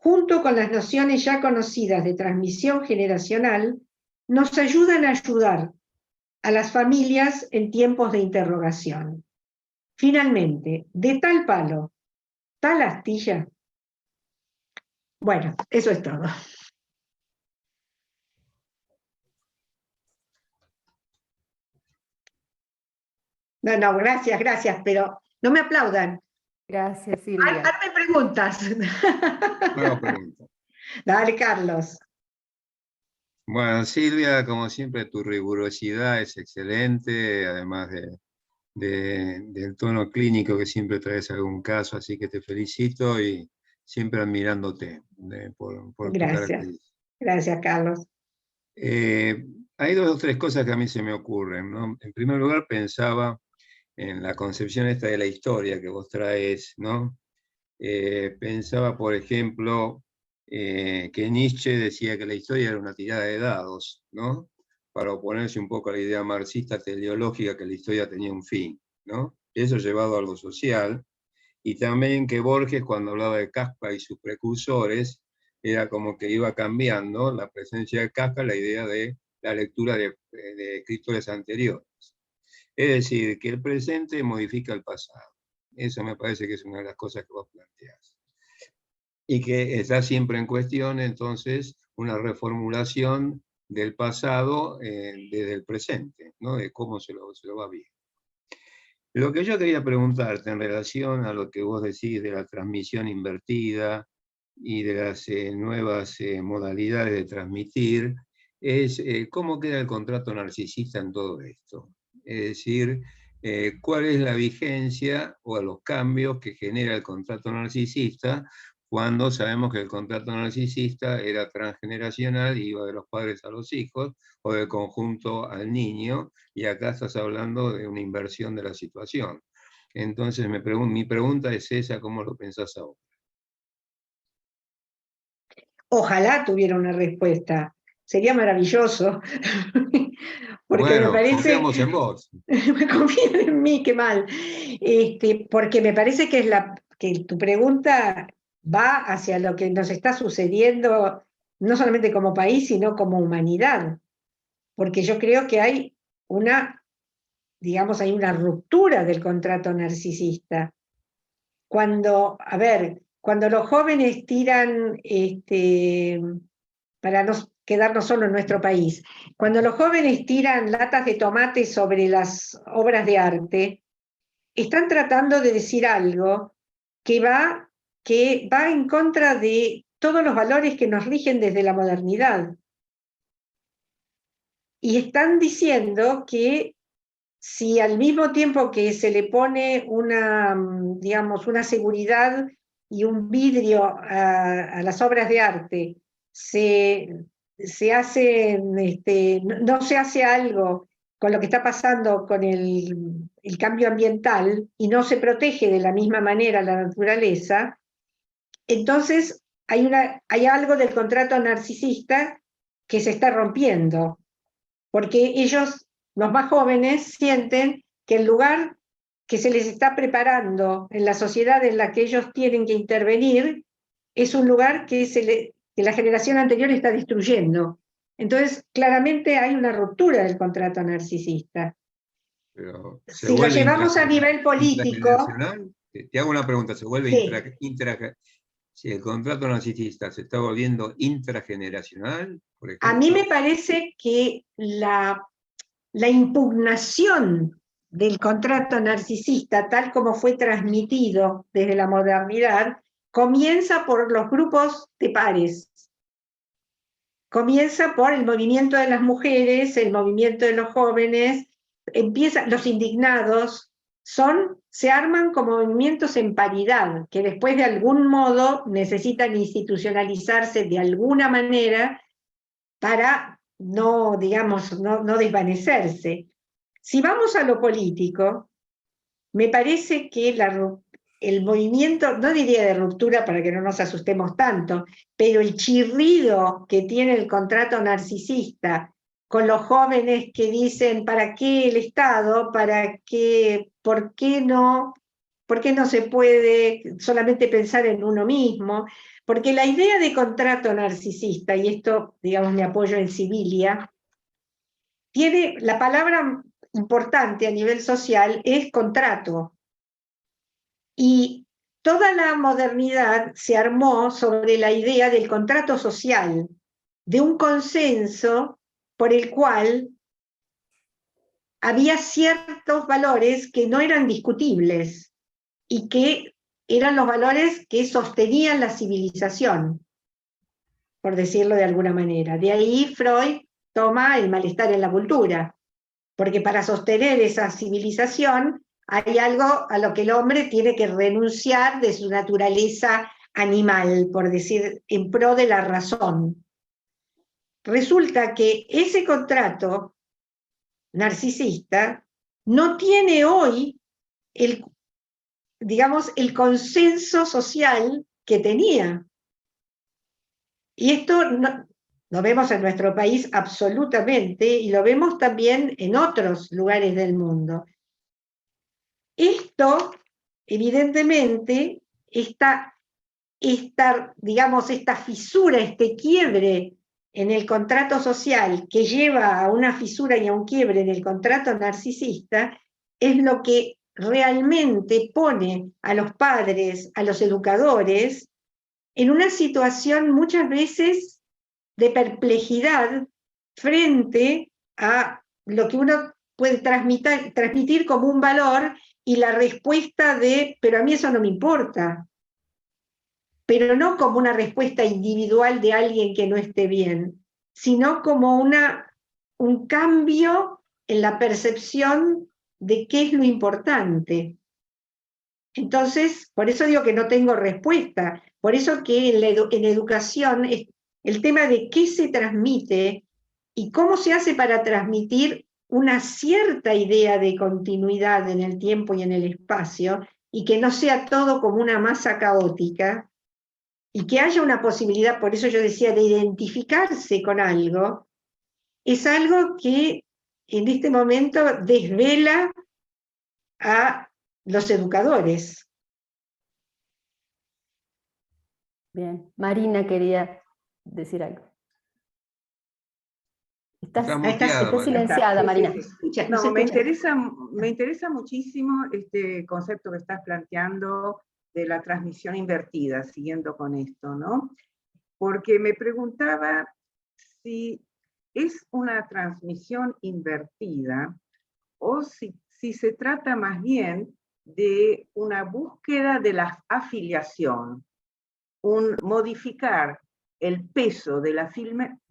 Speaker 3: junto con las nociones ya conocidas de transmisión generacional, nos ayudan a ayudar a las familias en tiempos de interrogación. Finalmente, de tal palo, tal astilla. Bueno, eso es todo. No, gracias, pero no me aplaudan.
Speaker 1: Gracias, Silvia.
Speaker 3: Hazme preguntas.
Speaker 4: Nueva pregunta.
Speaker 3: Dale, Carlos.
Speaker 4: Bueno, Silvia, como siempre, tu rigurosidad es excelente, además del tono clínico que siempre traes algún caso, así que te felicito y siempre admirándote por tu
Speaker 3: Gracias.
Speaker 4: característica.
Speaker 3: Gracias, Carlos.
Speaker 4: Hay dos o tres cosas que a mí se me ocurren, ¿no? En primer lugar, pensaba en la concepción esta de la historia que vos traes, ¿no? Pensaba, por ejemplo, que Nietzsche decía que la historia era una tirada de dados, ¿no? Para oponerse un poco a la idea marxista teleológica que la historia tenía un fin, ¿no? Eso llevado a lo social, y también que Borges, cuando hablaba de Kafka y sus precursores, era como que iba cambiando la presencia de Kafka, la idea de la lectura de escritores anteriores. Es decir, que el presente modifica el pasado. Eso me parece que es una de las cosas que vos planteás. Y que está siempre en cuestión, entonces, una reformulación del pasado desde el presente, ¿no? De cómo se lo va viendo. Lo que yo quería preguntarte en relación a lo que vos decís de la transmisión invertida y de las nuevas modalidades de transmitir, es cómo queda el contrato narcisista en todo esto. Es decir, cuál es la vigencia o los cambios que genera el contrato narcisista cuando sabemos que el contrato narcisista era transgeneracional y iba de los padres a los hijos o del conjunto al niño, y acá estás hablando de una inversión de la situación. Entonces mi pregunta es esa, ¿cómo lo pensás ahora?
Speaker 3: Ojalá tuviera una respuesta. Sería maravilloso. Porque
Speaker 4: bueno,
Speaker 3: me parece...
Speaker 4: confiamos en vos.
Speaker 3: Confían en mí, qué mal. Porque me parece que, que tu pregunta va hacia lo que nos está sucediendo, no solamente como país, sino como humanidad. Porque yo creo que hay hay una ruptura del contrato narcisista. Cuando los jóvenes tiran, para no quedarnos solo en nuestro país, cuando los jóvenes tiran latas de tomate sobre las obras de arte, están tratando de decir algo que va en contra de todos los valores que nos rigen desde la modernidad. Y están diciendo que si al mismo tiempo que se le pone una seguridad y un vidrio a las obras de arte, no se hace algo con lo que está pasando con el cambio ambiental y no se protege de la misma manera la naturaleza, entonces hay algo del contrato narcisista que se está rompiendo, porque ellos, los más jóvenes, sienten que el lugar que se les está preparando en la sociedad en la que ellos tienen que intervenir es un lugar que la generación anterior está destruyendo. Entonces, claramente hay una ruptura del contrato narcisista.
Speaker 4: Pero
Speaker 3: si lo llevamos a nivel político...
Speaker 4: Te hago una pregunta, ¿se vuelve si el contrato narcisista se está volviendo intrageneracional, por ejemplo.
Speaker 3: A mí me parece que la impugnación del contrato narcisista, tal como fue transmitido desde la modernidad, comienza por los grupos de pares. Comienza por el movimiento de las mujeres, el movimiento de los jóvenes, los indignados, se arman como movimientos en paridad, que después de algún modo necesitan institucionalizarse de alguna manera para no, digamos, no desvanecerse. Si vamos a lo político, me parece que el movimiento, no diría de ruptura para que no nos asustemos tanto, pero el chirrido que tiene el contrato narcisista con los jóvenes que dicen, ¿para qué el Estado? ¿Por qué no se puede solamente pensar en uno mismo? Porque la idea de contrato narcisista, y esto, digamos, me apoyo en Sibilia, tiene la palabra importante a nivel social es contrato. Y toda la modernidad se armó sobre la idea del contrato social, de un consenso por el cual había ciertos valores que no eran discutibles y que eran los valores que sostenían la civilización, por decirlo de alguna manera. De ahí Freud toma el malestar en la cultura, porque para sostener esa civilización hay algo a lo que el hombre tiene que renunciar de su naturaleza animal, por decir, en pro de la razón. Resulta que ese contrato narcisista no tiene hoy el consenso social que tenía. Y esto lo vemos en nuestro país absolutamente, y lo vemos también en otros lugares del mundo. Esto, evidentemente, esta fisura, este quiebre en el contrato social que lleva a una fisura y a un quiebre en el contrato narcisista, es lo que realmente pone a los padres, a los educadores, en una situación muchas veces de perplejidad frente a lo que uno puede transmitir como un valor, y la respuesta pero a mí eso no me importa, pero no como una respuesta individual de alguien que no esté bien, sino como un cambio en la percepción de qué es lo importante. Entonces, por eso digo que no tengo respuesta, por eso que en educación el tema de qué se transmite y cómo se hace para transmitir una cierta idea de continuidad en el tiempo y en el espacio, y que no sea todo como una masa caótica, y que haya una posibilidad, por eso yo decía, de identificarse con algo, es algo que en este momento desvela a los educadores.
Speaker 1: Bien, Marina quería decir algo. Estás silenciada, Marina.
Speaker 5: No, me interesa muchísimo este concepto que estás planteando de la transmisión invertida, siguiendo con esto, ¿no? Porque me preguntaba si es una transmisión invertida o si se trata más bien de una búsqueda de la afiliación, un modificar el peso de la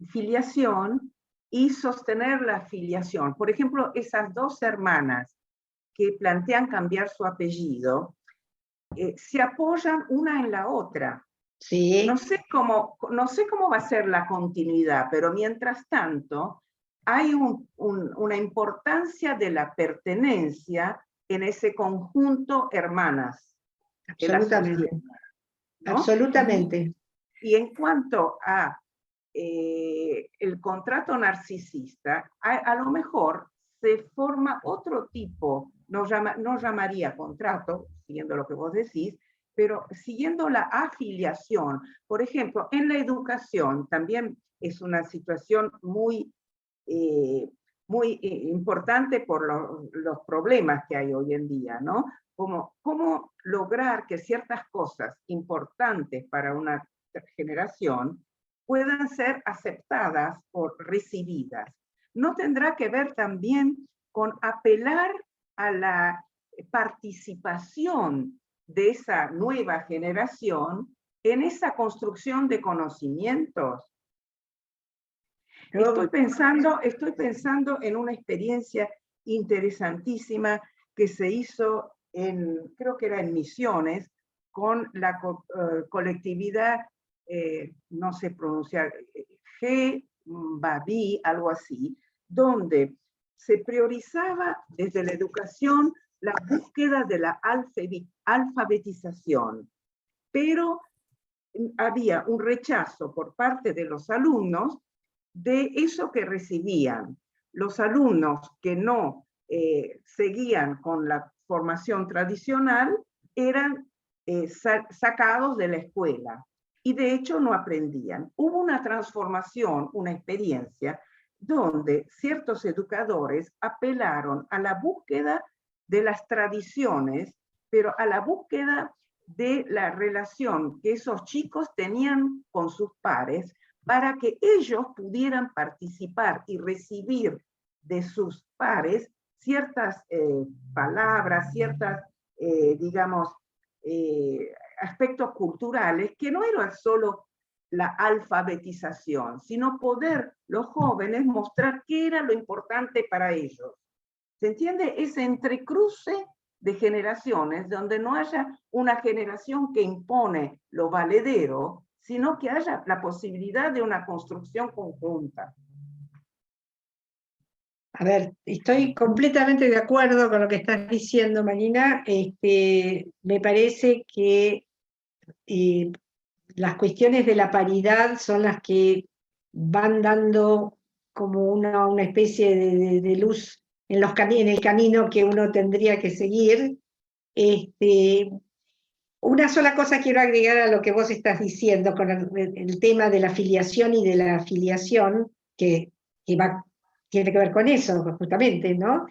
Speaker 5: filiación y sostener la afiliación. Por ejemplo, esas dos hermanas que plantean cambiar su apellido, se apoyan una en la otra.
Speaker 3: Sí.
Speaker 5: No sé cómo va a ser la continuidad, pero mientras tanto hay una importancia de la pertenencia en ese conjunto hermanas.
Speaker 3: Absolutamente. ¿No? Absolutamente.
Speaker 5: Y en cuanto a el contrato narcisista, a lo mejor se forma otro tipo, no llamaría contrato, siguiendo lo que vos decís, pero siguiendo la afiliación. Por ejemplo, en la educación también es una situación muy importante por los problemas que hay hoy en día, ¿no? como cómo lograr que ciertas cosas importantes para una generación puedan ser aceptadas o recibidas. ¿No tendrá que ver también con apelar a la participación de esa nueva generación en esa construcción de conocimientos? Estoy pensando en una experiencia interesantísima que se hizo creo que era en Misiones, con la colectividad, no sé pronunciar, G-Babi, algo así, donde se priorizaba desde la educación la búsqueda de la alfabetización, pero había un rechazo por parte de los alumnos de eso que recibían. Los alumnos que no seguían con la formación tradicional eran sacados de la escuela y de hecho no aprendían. Hubo una transformación, una experiencia, donde ciertos educadores apelaron a la búsqueda de las tradiciones, pero a la búsqueda de la relación que esos chicos tenían con sus pares para que ellos pudieran participar y recibir de sus pares ciertas palabras, ciertas, digamos, aspectos culturales que no eran solo la alfabetización, sino poder los jóvenes mostrar qué era lo importante para ellos. ¿Se entiende? Ese entrecruce de generaciones donde no haya una generación que impone lo valedero, sino que haya la posibilidad de una construcción conjunta.
Speaker 3: A ver, estoy completamente de acuerdo con lo que estás diciendo, Marina. Me parece que las cuestiones de la paridad son las que van dando como una especie de luz en el camino que uno tendría que seguir. Una sola cosa quiero agregar a lo que vos estás diciendo con el tema de la filiación y de la afiliación, que tiene que ver con eso, justamente, ¿no?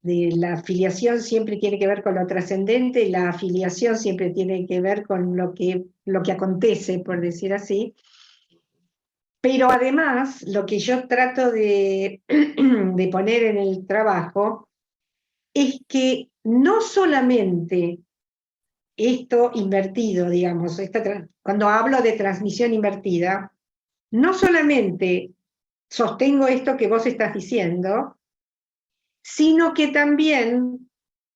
Speaker 3: La filiación siempre tiene que ver con lo trascendente, y la afiliación siempre tiene que ver con lo que acontece, por decir así. Pero además, lo que yo trato de poner en el trabajo es que no solamente esto invertido, digamos, cuando hablo de transmisión invertida, no solamente sostengo esto que vos estás diciendo, sino que también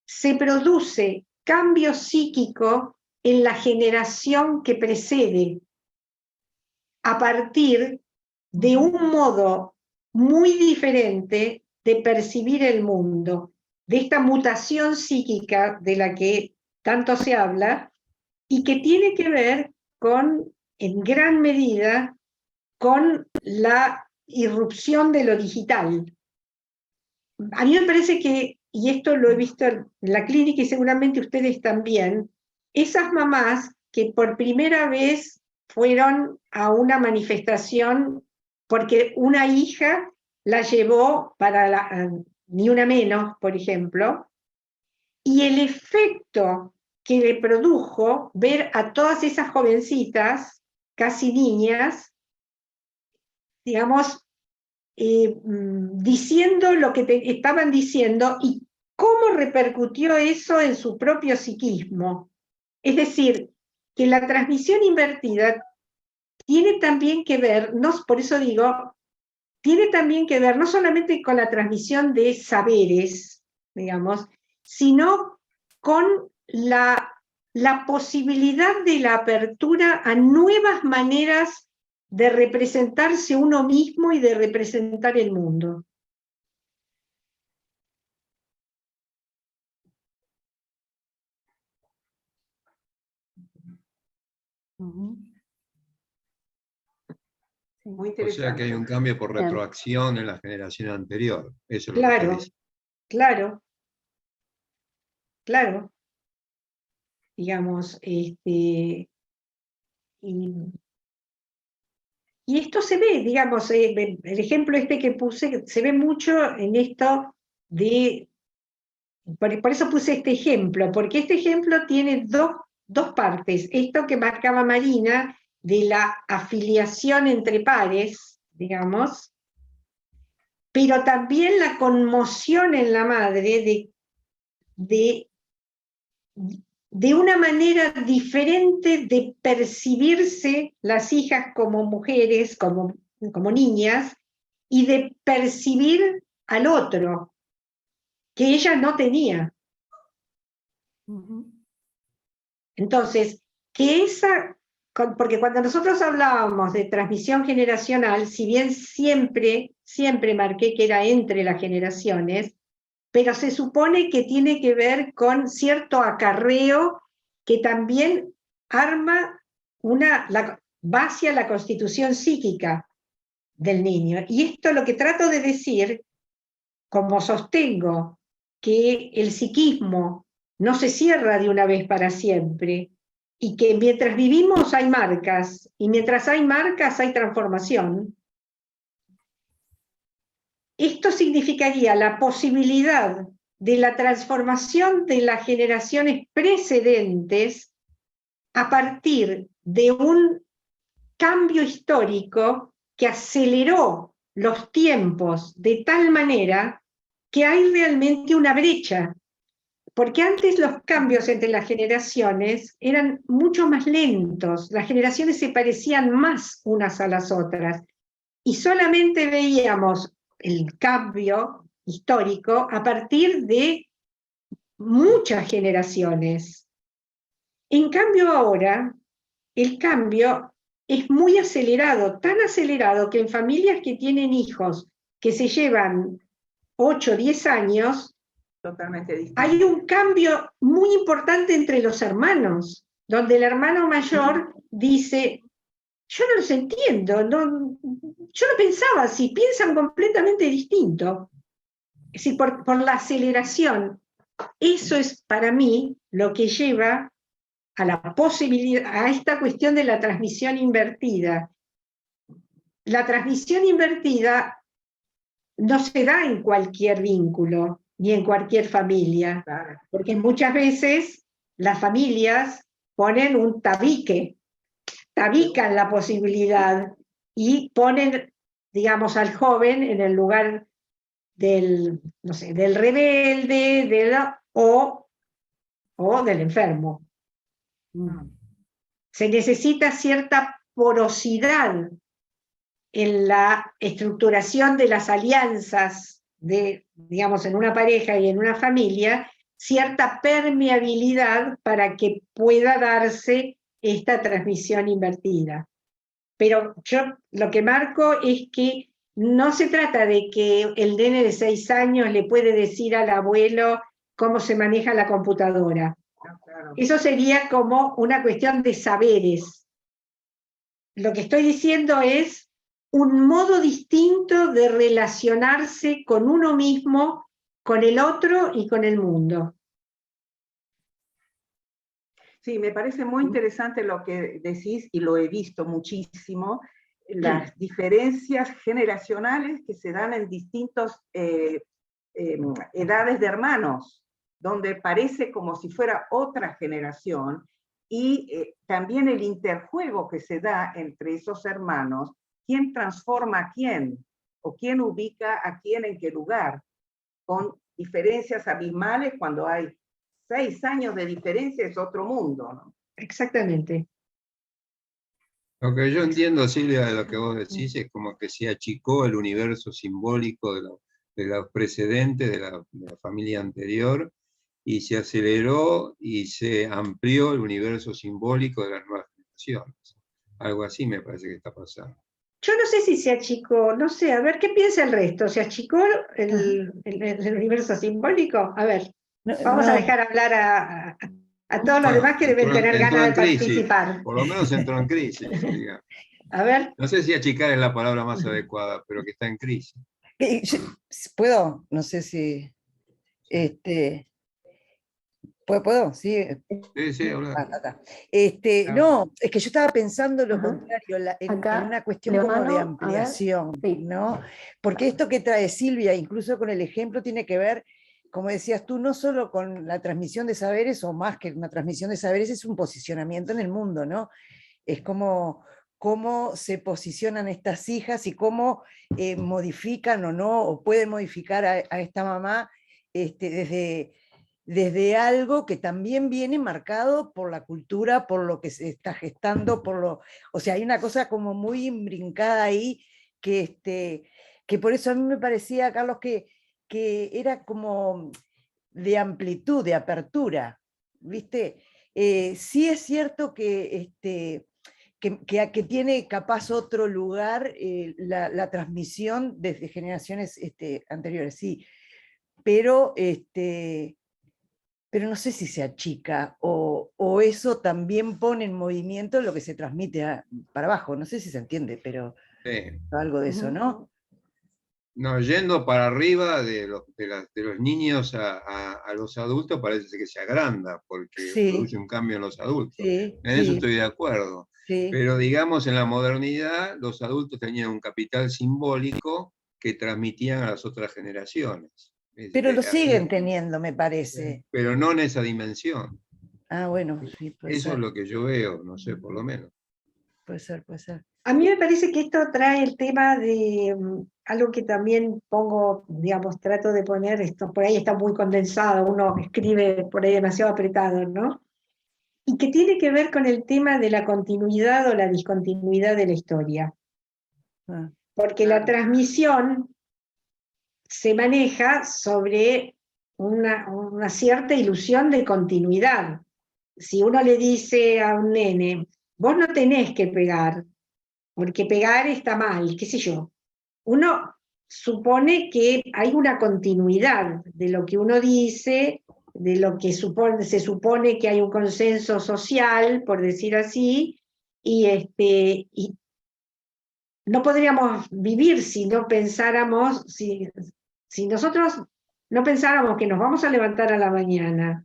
Speaker 3: se produce cambio psíquico en la generación que precede, a partir de un modo muy diferente de percibir el mundo, de esta mutación psíquica de la que tanto se habla, y que tiene que ver en gran medida, con la irrupción de lo digital. A mí me parece que, y esto lo he visto en la clínica y seguramente ustedes también, esas mamás que por primera vez fueron a una manifestación porque una hija la llevó para Ni Una Menos, por ejemplo, y el efecto que le produjo ver a todas esas jovencitas, casi niñas, digamos, diciendo lo que estaban diciendo y cómo repercutió eso en su propio psiquismo. Es decir, que la transmisión invertida tiene también que ver, por eso digo, tiene también que ver no solamente con la transmisión de saberes, digamos, sino con la posibilidad de la apertura a nuevas maneras de representarse uno mismo y de representar el mundo.
Speaker 5: Muy
Speaker 4: O
Speaker 5: interesante.
Speaker 4: sea que hay un cambio por
Speaker 1: Bien.
Speaker 4: retroacción en la generación anterior. Eso es lo que
Speaker 3: Claro,
Speaker 4: está
Speaker 3: claro. Digamos, y esto se ve, digamos, el ejemplo este que puse, se ve mucho en esto de por eso puse este ejemplo, porque este ejemplo tiene dos partes. Esto que marcaba Marina, de la afiliación entre pares, digamos, pero también la conmoción en la madre de una manera diferente de percibirse las hijas como mujeres, como niñas, y de percibir al otro, que ella no tenía. Entonces, porque cuando nosotros hablábamos de transmisión generacional, si bien siempre marqué que era entre las generaciones, pero se supone que tiene que ver con cierto acarreo que también arma la base a la constitución psíquica del niño. Y esto lo que trato de decir, como sostengo que el psiquismo no se cierra de una vez para siempre, y que mientras vivimos hay marcas, y mientras hay marcas hay transformación, esto significaría la posibilidad de la transformación de las generaciones precedentes a partir de un cambio histórico que aceleró los tiempos de tal manera que hay realmente una brecha, porque antes los cambios entre las generaciones eran mucho más lentos, las generaciones se parecían más unas a las otras, y solamente veíamos el cambio histórico a partir de muchas generaciones. En cambio ahora, el cambio es muy acelerado, tan acelerado que en familias que tienen hijos que se llevan 8 o 10 años,
Speaker 5: totalmente distinto.
Speaker 3: Hay un cambio muy importante entre los hermanos, donde el hermano mayor dice, yo no los entiendo, yo no pensaba así, piensan completamente distinto. Es decir, por la aceleración. Eso es para mí lo que lleva a la posibilidad, a esta cuestión de la transmisión invertida. La transmisión invertida no se da en cualquier vínculo, ni en cualquier familia, porque muchas veces las familias ponen un tabican la posibilidad y ponen, digamos, al joven en el lugar del rebelde, o del enfermo. Se necesita cierta porosidad en la estructuración de las alianzas digamos, en una pareja y en una familia, cierta permeabilidad para que pueda darse esta transmisión invertida. Pero yo lo que marco es que no se trata de que el nene de 6 años le puede decir al abuelo cómo se maneja la computadora.
Speaker 5: Claro.
Speaker 3: Eso sería como una cuestión de saberes. Lo que estoy diciendo es un modo distinto de relacionarse con uno mismo, con el otro y con el mundo.
Speaker 5: Sí, me parece muy interesante lo que decís, y lo he visto muchísimo, las diferencias generacionales que se dan en distintas edades de hermanos, donde parece como si fuera otra generación, y también el interjuego que se da entre esos hermanos, quién transforma a quién, o quién ubica a quién en qué lugar, con diferencias abismales. Cuando hay 6 años de diferencia es otro mundo, ¿no?
Speaker 3: Exactamente.
Speaker 4: Lo que yo entiendo, Silvia, de lo que vos decís es como que se achicó el universo simbólico de los precedentes, de la familia anterior, y se aceleró y se amplió el universo simbólico de las nuevas generaciones. Algo así me parece que está pasando.
Speaker 3: Yo no sé si se achicó, no sé, a ver, ¿qué piensa el resto? ¿Se achicó el universo simbólico? A ver, vamos a dejar hablar a todos los demás que deben tener ganas de participar.
Speaker 4: Por lo menos entró en crisis, digamos.
Speaker 3: A ver.
Speaker 4: No sé si achicar es la palabra más adecuada, pero que está en crisis.
Speaker 6: ¿Puedo? No sé si... ¿Puedo? Sí.
Speaker 4: Sí, habla.
Speaker 6: No, es que yo estaba pensando lo contrario, en una cuestión como de ampliación, ¿no? Porque esto que trae Silvia, incluso con el ejemplo, tiene que ver como decías tú, no solo con la transmisión de saberes, o más que una transmisión de saberes, es un posicionamiento en el mundo, ¿no? Es como cómo se posicionan estas hijas y cómo modifican o no, o pueden modificar a esta mamá desde algo que también viene marcado por la cultura, por lo que se está gestando, o sea, hay una cosa como muy imbrincada ahí que por eso a mí me parecía, Carlos, que era como de amplitud, de apertura, ¿viste? Sí es cierto que tiene capaz otro lugar la transmisión desde generaciones anteriores, sí, pero, pero no sé si se achica o eso también pone en movimiento lo que se transmite para abajo, no sé si se entiende, pero
Speaker 4: Sí.
Speaker 6: algo de eso, ¿no?
Speaker 4: No, yendo para arriba de los niños a los adultos parece que se agranda porque
Speaker 6: Sí,
Speaker 4: produce un cambio en los adultos.
Speaker 6: sí,
Speaker 4: En eso
Speaker 6: sí,
Speaker 4: estoy de acuerdo.
Speaker 6: sí.
Speaker 4: Pero digamos, en la modernidad, los adultos tenían un capital simbólico que transmitían a las otras generaciones.
Speaker 6: Pero lo siguen teniendo, me parece.
Speaker 4: Pero no en esa dimensión.
Speaker 6: Ah, bueno, sí, puede
Speaker 4: Eso es
Speaker 6: ser,
Speaker 4: lo que yo veo, no sé, por lo menos.
Speaker 6: puede ser, puede ser.
Speaker 3: A mí me parece que esto trae el tema de algo que también pongo, digamos, trato de poner, esto por ahí está muy condensado, uno escribe por ahí demasiado apretado, ¿no? Y que tiene que ver con el tema de la continuidad o la discontinuidad de la historia.
Speaker 6: Ah,
Speaker 3: Porque la transmisión se maneja sobre una cierta ilusión de continuidad. Si uno le dice a un nene, vos no tenés que pegar, porque pegar está mal, qué sé yo, uno supone que hay una continuidad de lo que uno dice, de lo que se supone que hay un consenso social, por decir así, y no podríamos vivir si no pensáramos, si nosotros no pensáramos que nos vamos a levantar a la mañana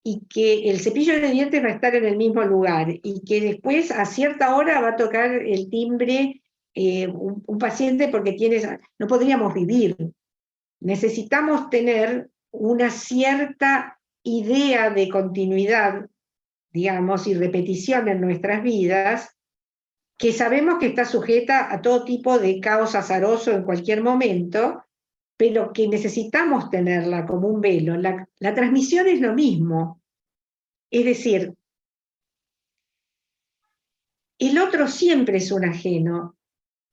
Speaker 3: y que el cepillo de dientes va a estar en el mismo lugar y que después a cierta hora va a tocar el timbre un paciente porque no podríamos vivir. Necesitamos tener una cierta idea de continuidad, digamos, y repetición en nuestras vidas, que sabemos que está sujeta a todo tipo de caos azaroso en cualquier momento, pero que necesitamos tenerla como un velo. La transmisión es lo mismo. Es decir, el otro siempre es un ajeno.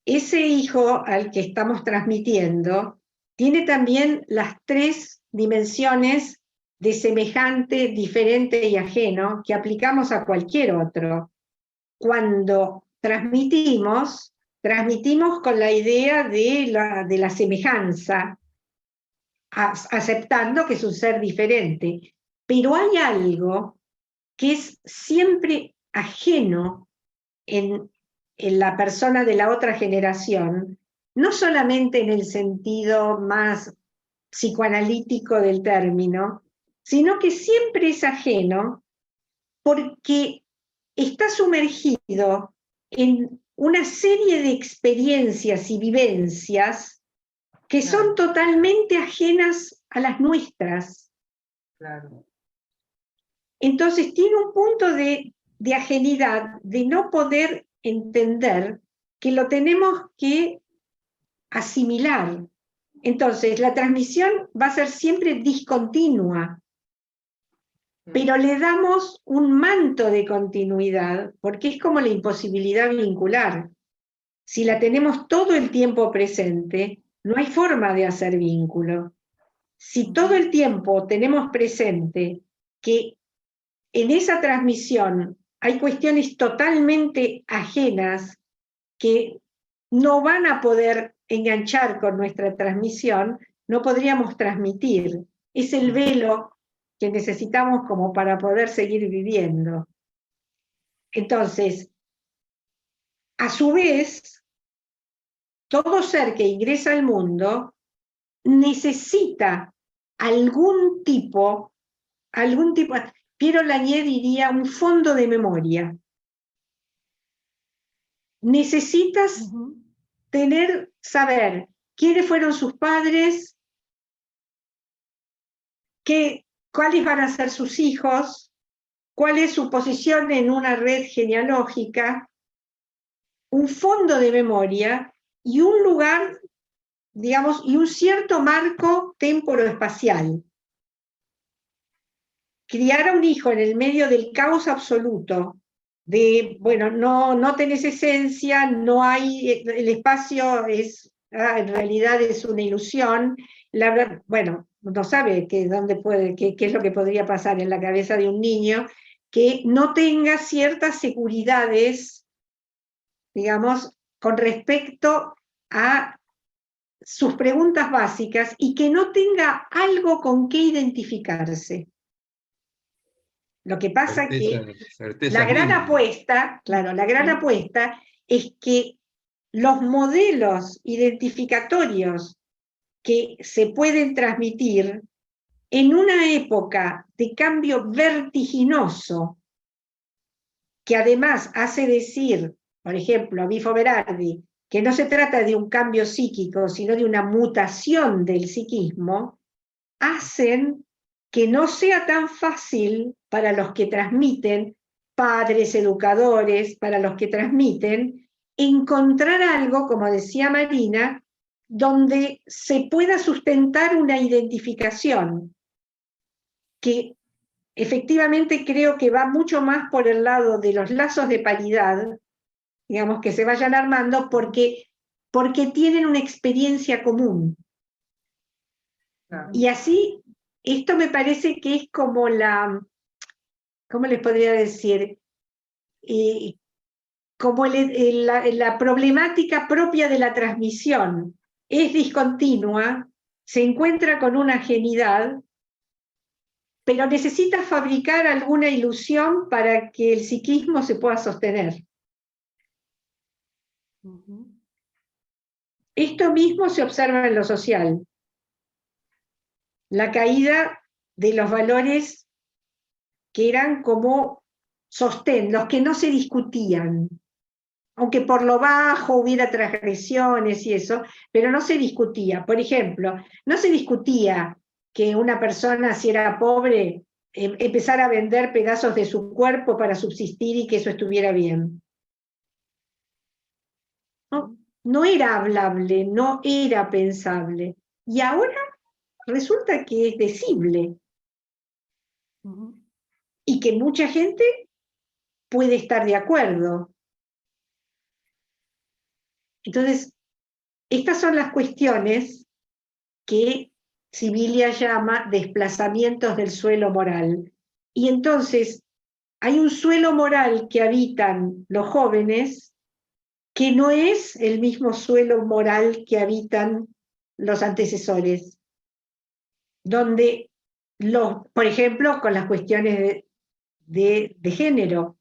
Speaker 3: Ese hijo al que estamos transmitiendo tiene también las tres dimensiones de semejante, diferente y ajeno que aplicamos a cualquier otro. Cuando transmitimos con la idea de la semejanza, aceptando que es un ser diferente. Pero hay algo que es siempre ajeno en la persona de la otra generación, no solamente en el sentido más psicoanalítico del término, sino que siempre es ajeno porque está sumergido en una serie de experiencias y vivencias que son totalmente ajenas a las nuestras.
Speaker 5: Claro.
Speaker 3: Entonces tiene un punto de ajenidad, de no poder entender que lo tenemos que asimilar. Entonces la transmisión va a ser siempre discontinua, pero le damos un manto de continuidad, porque es como la imposibilidad vincular. Si la tenemos todo el tiempo presente, no hay forma de hacer vínculo. Si todo el tiempo tenemos presente que en esa transmisión hay cuestiones totalmente ajenas que no van a poder enganchar con nuestra transmisión, no podríamos transmitir. Es el velo que necesitamos como para poder seguir viviendo. Entonces, a su vez, todo ser que ingresa al mundo necesita algún tipo, Piero Lanier diría un fondo de memoria. Necesitas saber quiénes fueron sus padres, cuáles van a ser sus hijos, cuál es su posición en una red genealógica, un fondo de memoria y un lugar, digamos, y un cierto marco temporoespacial. Criar a un hijo en el medio del caos absoluto, de, bueno, no tenés esencia, no hay, el espacio es, en realidad es una ilusión, bueno, no sabe qué es lo que podría pasar en la cabeza de un niño que no tenga ciertas seguridades, digamos, con respecto a sus preguntas básicas y que no tenga algo con qué identificarse. Lo que pasa que la gran apuesta, claro, la gran apuesta es que los modelos identificatorios que se pueden transmitir en una época de cambio vertiginoso, que además hace decir, por ejemplo, a Bifo Berardi, que no se trata de un cambio psíquico, sino de una mutación del psiquismo, hacen que no sea tan fácil para los que transmiten, padres, educadores, para los que transmiten, encontrar algo, como decía Marina, donde se pueda sustentar una identificación que efectivamente creo que va mucho más por el lado de los lazos de paridad, digamos, que se vayan armando porque tienen una experiencia común. Y así, esto me parece que es como ¿cómo les podría decir? Como la problemática propia de la transmisión es discontinua, se encuentra con una ajenidad, pero necesita fabricar alguna ilusión para que el psiquismo se pueda sostener. Esto mismo se observa en lo social. La caída de los valores que eran como sostén, los que no se discutían, aunque por lo bajo hubiera transgresiones y eso, pero no se discutía. Por ejemplo, no se discutía que una persona, si era pobre, empezara a vender pedazos de su cuerpo para subsistir y que eso estuviera bien. No era hablable, no era pensable. Y ahora resulta que es decible. Y que mucha gente puede estar de acuerdo. Entonces, estas son las cuestiones que Sibilia llama desplazamientos del suelo moral. Y entonces, hay un suelo moral que habitan los jóvenes que no es el mismo suelo moral que habitan los antecesores, donde, por ejemplo, con las cuestiones de género,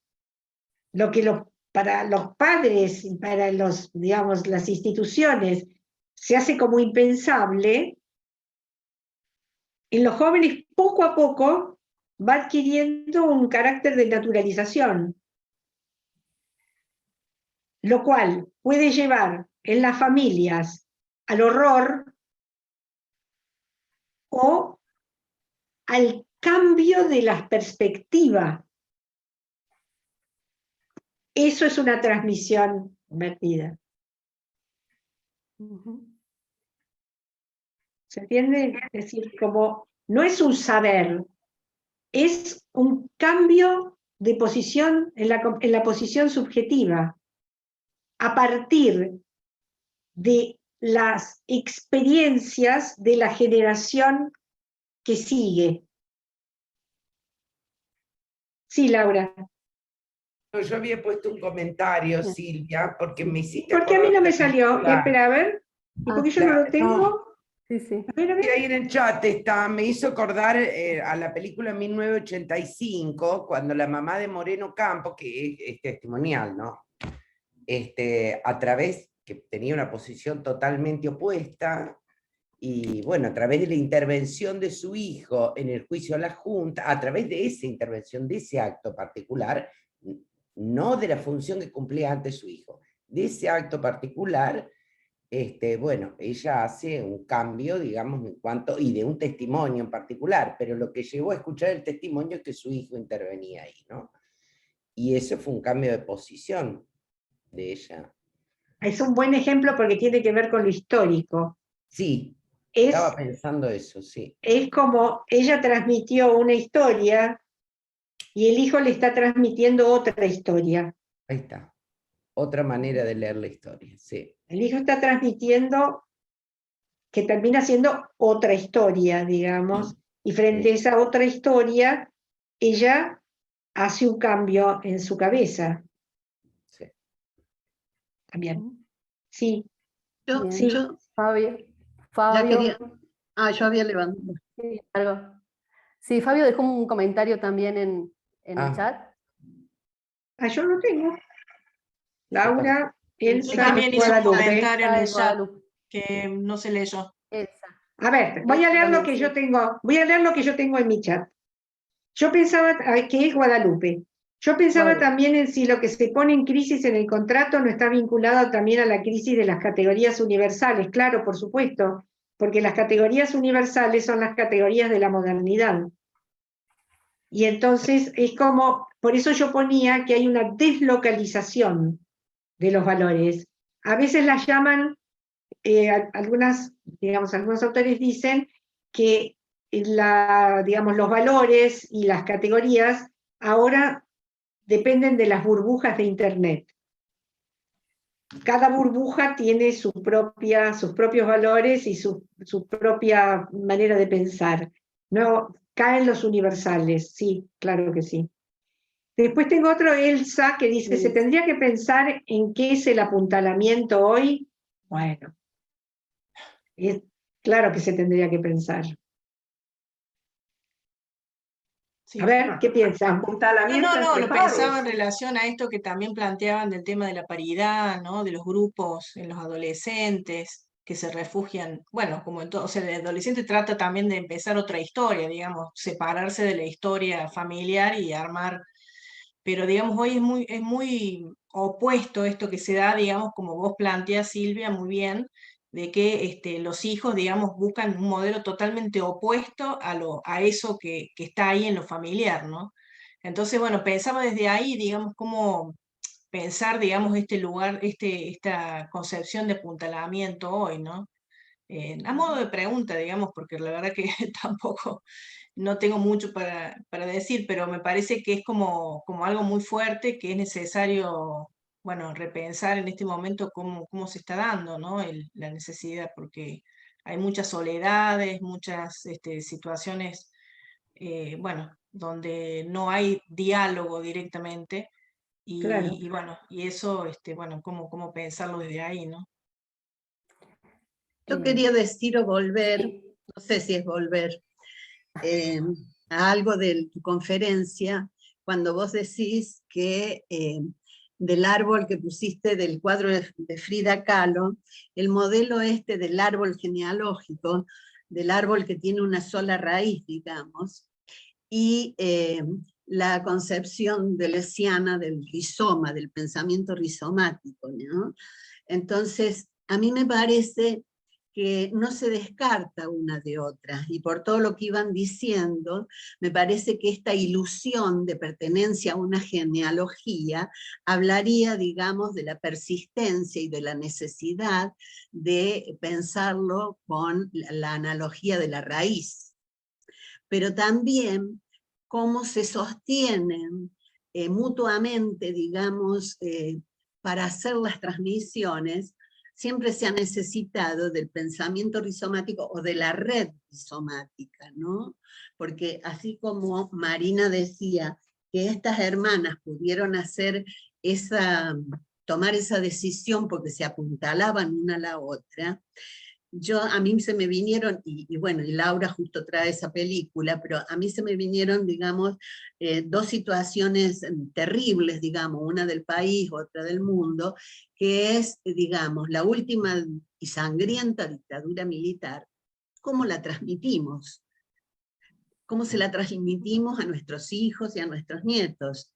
Speaker 3: lo que para los padres y para digamos, las instituciones se hace como impensable, en los jóvenes poco a poco va adquiriendo un carácter de naturalización, lo cual puede llevar en las familias al horror o al cambio de las perspectivas. Eso es una transmisión invertida. ¿Se entiende? Es decir, como no es un saber, es un cambio de posición en la posición subjetiva, a partir de las experiencias de la generación que sigue. Sí, Laura.
Speaker 7: No, yo había puesto un comentario, Silvia, porque me hiciste...
Speaker 3: ¿Por qué a mí no me salió? Espera, a ver. ¿Y por qué yo no lo tengo?
Speaker 7: No.
Speaker 1: Sí.
Speaker 3: A ver.
Speaker 7: Y ahí en el chat está, me hizo acordar a la película 1985, cuando la mamá de Moreno Campo, que es testimonial, ¿no? A través, que tenía una posición totalmente opuesta, y bueno, a través de la intervención de su hijo en el juicio a la Junta, a través de esa intervención, de ese acto particular, no de la función que cumplía antes su hijo, de ese acto particular, bueno, ella hace un cambio, digamos, en cuanto, y de un testimonio en particular, pero lo que llevó a escuchar el testimonio es que su hijo intervenía ahí, ¿no? Y eso fue un cambio de posición de ella.
Speaker 3: Es un buen ejemplo porque tiene que ver con lo histórico.
Speaker 7: Sí,
Speaker 3: Es,
Speaker 7: estaba pensando eso, sí.
Speaker 3: es como ella transmitió una historia y el hijo le está transmitiendo otra historia.
Speaker 7: Ahí está. Otra manera de leer la historia, sí.
Speaker 3: El hijo está transmitiendo que termina siendo otra historia, digamos, y frente a esa otra historia, ella hace un cambio en su cabeza.
Speaker 7: Sí.
Speaker 3: También. Sí,
Speaker 2: Yo,
Speaker 1: Bien.
Speaker 3: sí.
Speaker 2: yo
Speaker 1: Fabio.
Speaker 2: ya quería...
Speaker 1: Fabio.
Speaker 2: yo había levantado.
Speaker 1: Sí, algo. Sí, Fabio dejó un comentario también en el chat.
Speaker 3: Yo lo tengo. Laura,
Speaker 8: Yo
Speaker 3: Elsa,
Speaker 8: también hice un
Speaker 3: Guadalupe.
Speaker 8: comentario en el chat
Speaker 1: Guadalupe.
Speaker 8: que no se leyó.
Speaker 1: Elsa.
Speaker 3: A ver, voy a
Speaker 1: Elsa
Speaker 3: leer lo
Speaker 1: también,
Speaker 3: que
Speaker 1: sí.
Speaker 3: yo tengo. Voy a leer lo que yo tengo en mi chat. Yo pensaba que es Guadalupe. Yo pensaba
Speaker 1: Guadalupe.
Speaker 3: también en si lo que se pone en crisis en el contrato no está vinculado también a la crisis de las categorías universales. Claro, por supuesto, porque las categorías universales son las categorías de la modernidad. Y entonces es como, por eso yo ponía que hay una deslocalización de los valores. A veces las llaman, algunos autores dicen que digamos, los valores y las categorías ahora dependen de las burbujas de Internet. Cada burbuja tiene sus propios valores y su propia manera de pensar. No caen los universales, sí, claro que sí. Después tengo otro, Elsa, que dice, ¿se tendría que pensar en qué es el apuntalamiento hoy? Bueno, claro que se tendría que pensar.
Speaker 8: Sí.
Speaker 3: A ver, ¿qué piensan?
Speaker 5: Apuntalamiento
Speaker 8: No,
Speaker 5: entre
Speaker 8: lo pensaba en
Speaker 5: pares.
Speaker 8: relación a esto que también planteaban del tema de la paridad, ¿no? De los grupos en los adolescentes que se refugian, bueno, como en todo, o sea, el adolescente trata también de empezar otra historia, digamos, separarse de la historia familiar y armar, pero digamos, hoy es muy opuesto esto que se da, digamos, como vos planteas, Silvia, muy bien, de que los hijos, digamos, buscan un modelo totalmente opuesto a eso que está ahí en lo familiar, ¿no? Entonces, bueno, pensaba desde ahí, digamos, cómo pensar, digamos, este lugar, esta concepción de apuntalamiento hoy, ¿no? A modo de pregunta, digamos, porque la verdad que tampoco no tengo mucho para decir, pero me parece que es como algo muy fuerte que es necesario, bueno, repensar en este momento cómo se está dando, ¿no? La necesidad, porque hay muchas soledades, muchas situaciones, bueno, donde no hay diálogo directamente.
Speaker 3: Claro.
Speaker 8: Y bueno, y eso, bueno, cómo pensarlo desde ahí, ¿no?
Speaker 2: Yo quería decir o volver,
Speaker 1: Sí.
Speaker 2: no sé si es volver, a algo de tu conferencia, cuando vos decís que del árbol que pusiste del cuadro de Frida Kahlo, el modelo del árbol genealógico, del árbol que tiene una sola raíz, digamos, y la concepción deleuziana del rizoma, del pensamiento rizomático, ¿no? Entonces, a mí me parece que no se descarta una de otra, y por todo lo que iban diciendo, me parece que esta ilusión de pertenencia a una genealogía hablaría, digamos, de la persistencia y de la necesidad de pensarlo con la analogía de la raíz, pero también cómo se sostienen mutuamente, digamos, para hacer las transmisiones. Siempre se ha necesitado del pensamiento rizomático o de la red rizomática, ¿no? Porque así como Marina decía que estas hermanas pudieron tomar esa decisión porque se apuntalaban una a la otra, a mí se me vinieron, y bueno, y Laura justo trae esa película, pero a mí se me vinieron, digamos, dos situaciones terribles, digamos, una del país, otra del mundo, que es, digamos, la última y sangrienta dictadura militar, ¿cómo la transmitimos? ¿Cómo se la transmitimos a nuestros hijos y a nuestros nietos?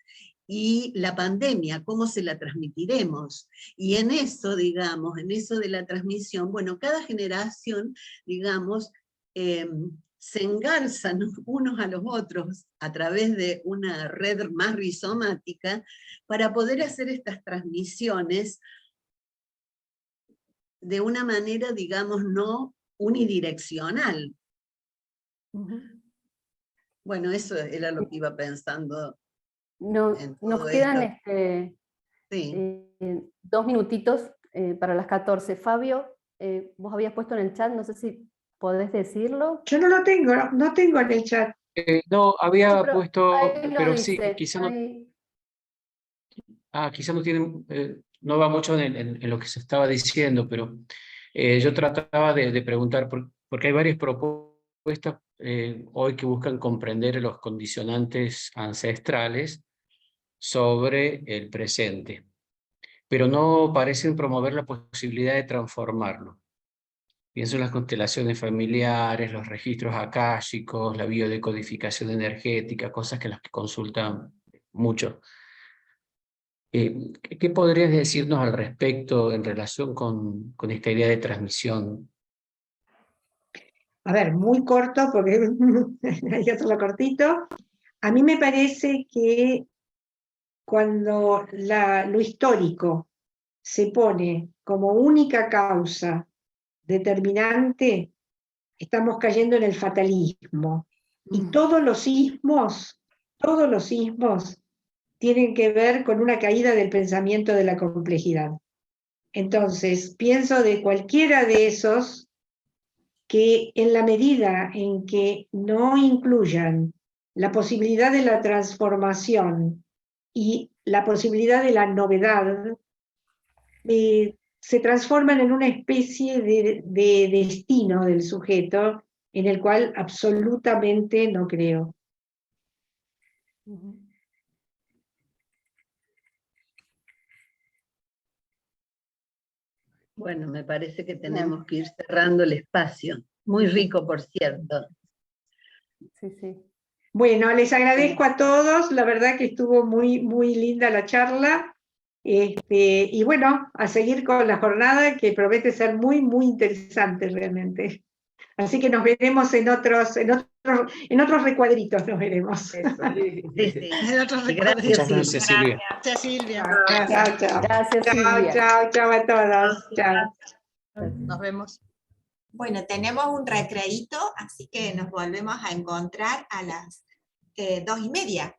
Speaker 2: y la pandemia, cómo se la transmitiremos. Y en eso, digamos, en eso de la transmisión, bueno, cada generación, digamos, se engarzan unos a los otros a través de una red más rizomática para poder hacer estas transmisiones de una manera, digamos, no unidireccional. Bueno, eso era lo que iba pensando.
Speaker 1: Nos quedan
Speaker 2: sí.
Speaker 1: 2 minutitos para las 14. Fabio, vos habías puesto en el chat, no sé si podés decirlo.
Speaker 3: Yo no lo tengo, no tengo en el chat.
Speaker 9: No, había
Speaker 1: Pero
Speaker 9: puesto,
Speaker 1: ahí lo
Speaker 9: pero sí,
Speaker 1: dice,
Speaker 9: quizá no,
Speaker 1: ahí.
Speaker 9: quizá no tiene, no va mucho en lo que se estaba diciendo, pero yo trataba de preguntar, porque hay varias propuestas hoy que buscan comprender los condicionantes ancestrales sobre el presente, pero no parecen promover la posibilidad de transformarlo. Pienso en las constelaciones familiares, los registros akáshicos, la biodecodificación energética, cosas que las que consultan mucho. ¿Qué podrías decirnos al respecto en relación con esta idea de transmisión?
Speaker 3: A ver, muy corto, porque hay que hacerlo cortito. A mí me parece que cuando lo histórico se pone como única causa determinante, estamos cayendo en el fatalismo. Y todos los sismos tienen que ver con una caída del pensamiento de la complejidad. Entonces, pienso de cualquiera de esos que en la medida en que no incluyan la posibilidad de la transformación y la posibilidad de la novedad, se transforman en una especie de destino del sujeto en el cual absolutamente no creo.
Speaker 2: Bueno, me parece que tenemos que ir cerrando el espacio. Muy rico, por cierto.
Speaker 1: Sí, sí.
Speaker 3: Bueno, les agradezco a todos, la verdad que estuvo muy, muy linda la charla. Y bueno, a seguir con la jornada que promete ser muy, muy interesante realmente. Así que nos veremos en otros recuadritos, nos veremos.
Speaker 2: Sí, sí. En otros recuadritos.
Speaker 9: Muchas gracias, Silvia.
Speaker 2: Gracias, Silvia.
Speaker 3: Chao, chao.
Speaker 1: Gracias, Silvia.
Speaker 3: Chao a todos. Chao.
Speaker 2: Nos vemos.
Speaker 10: Bueno, tenemos un recreíto, así que nos volvemos a encontrar a las 2:30.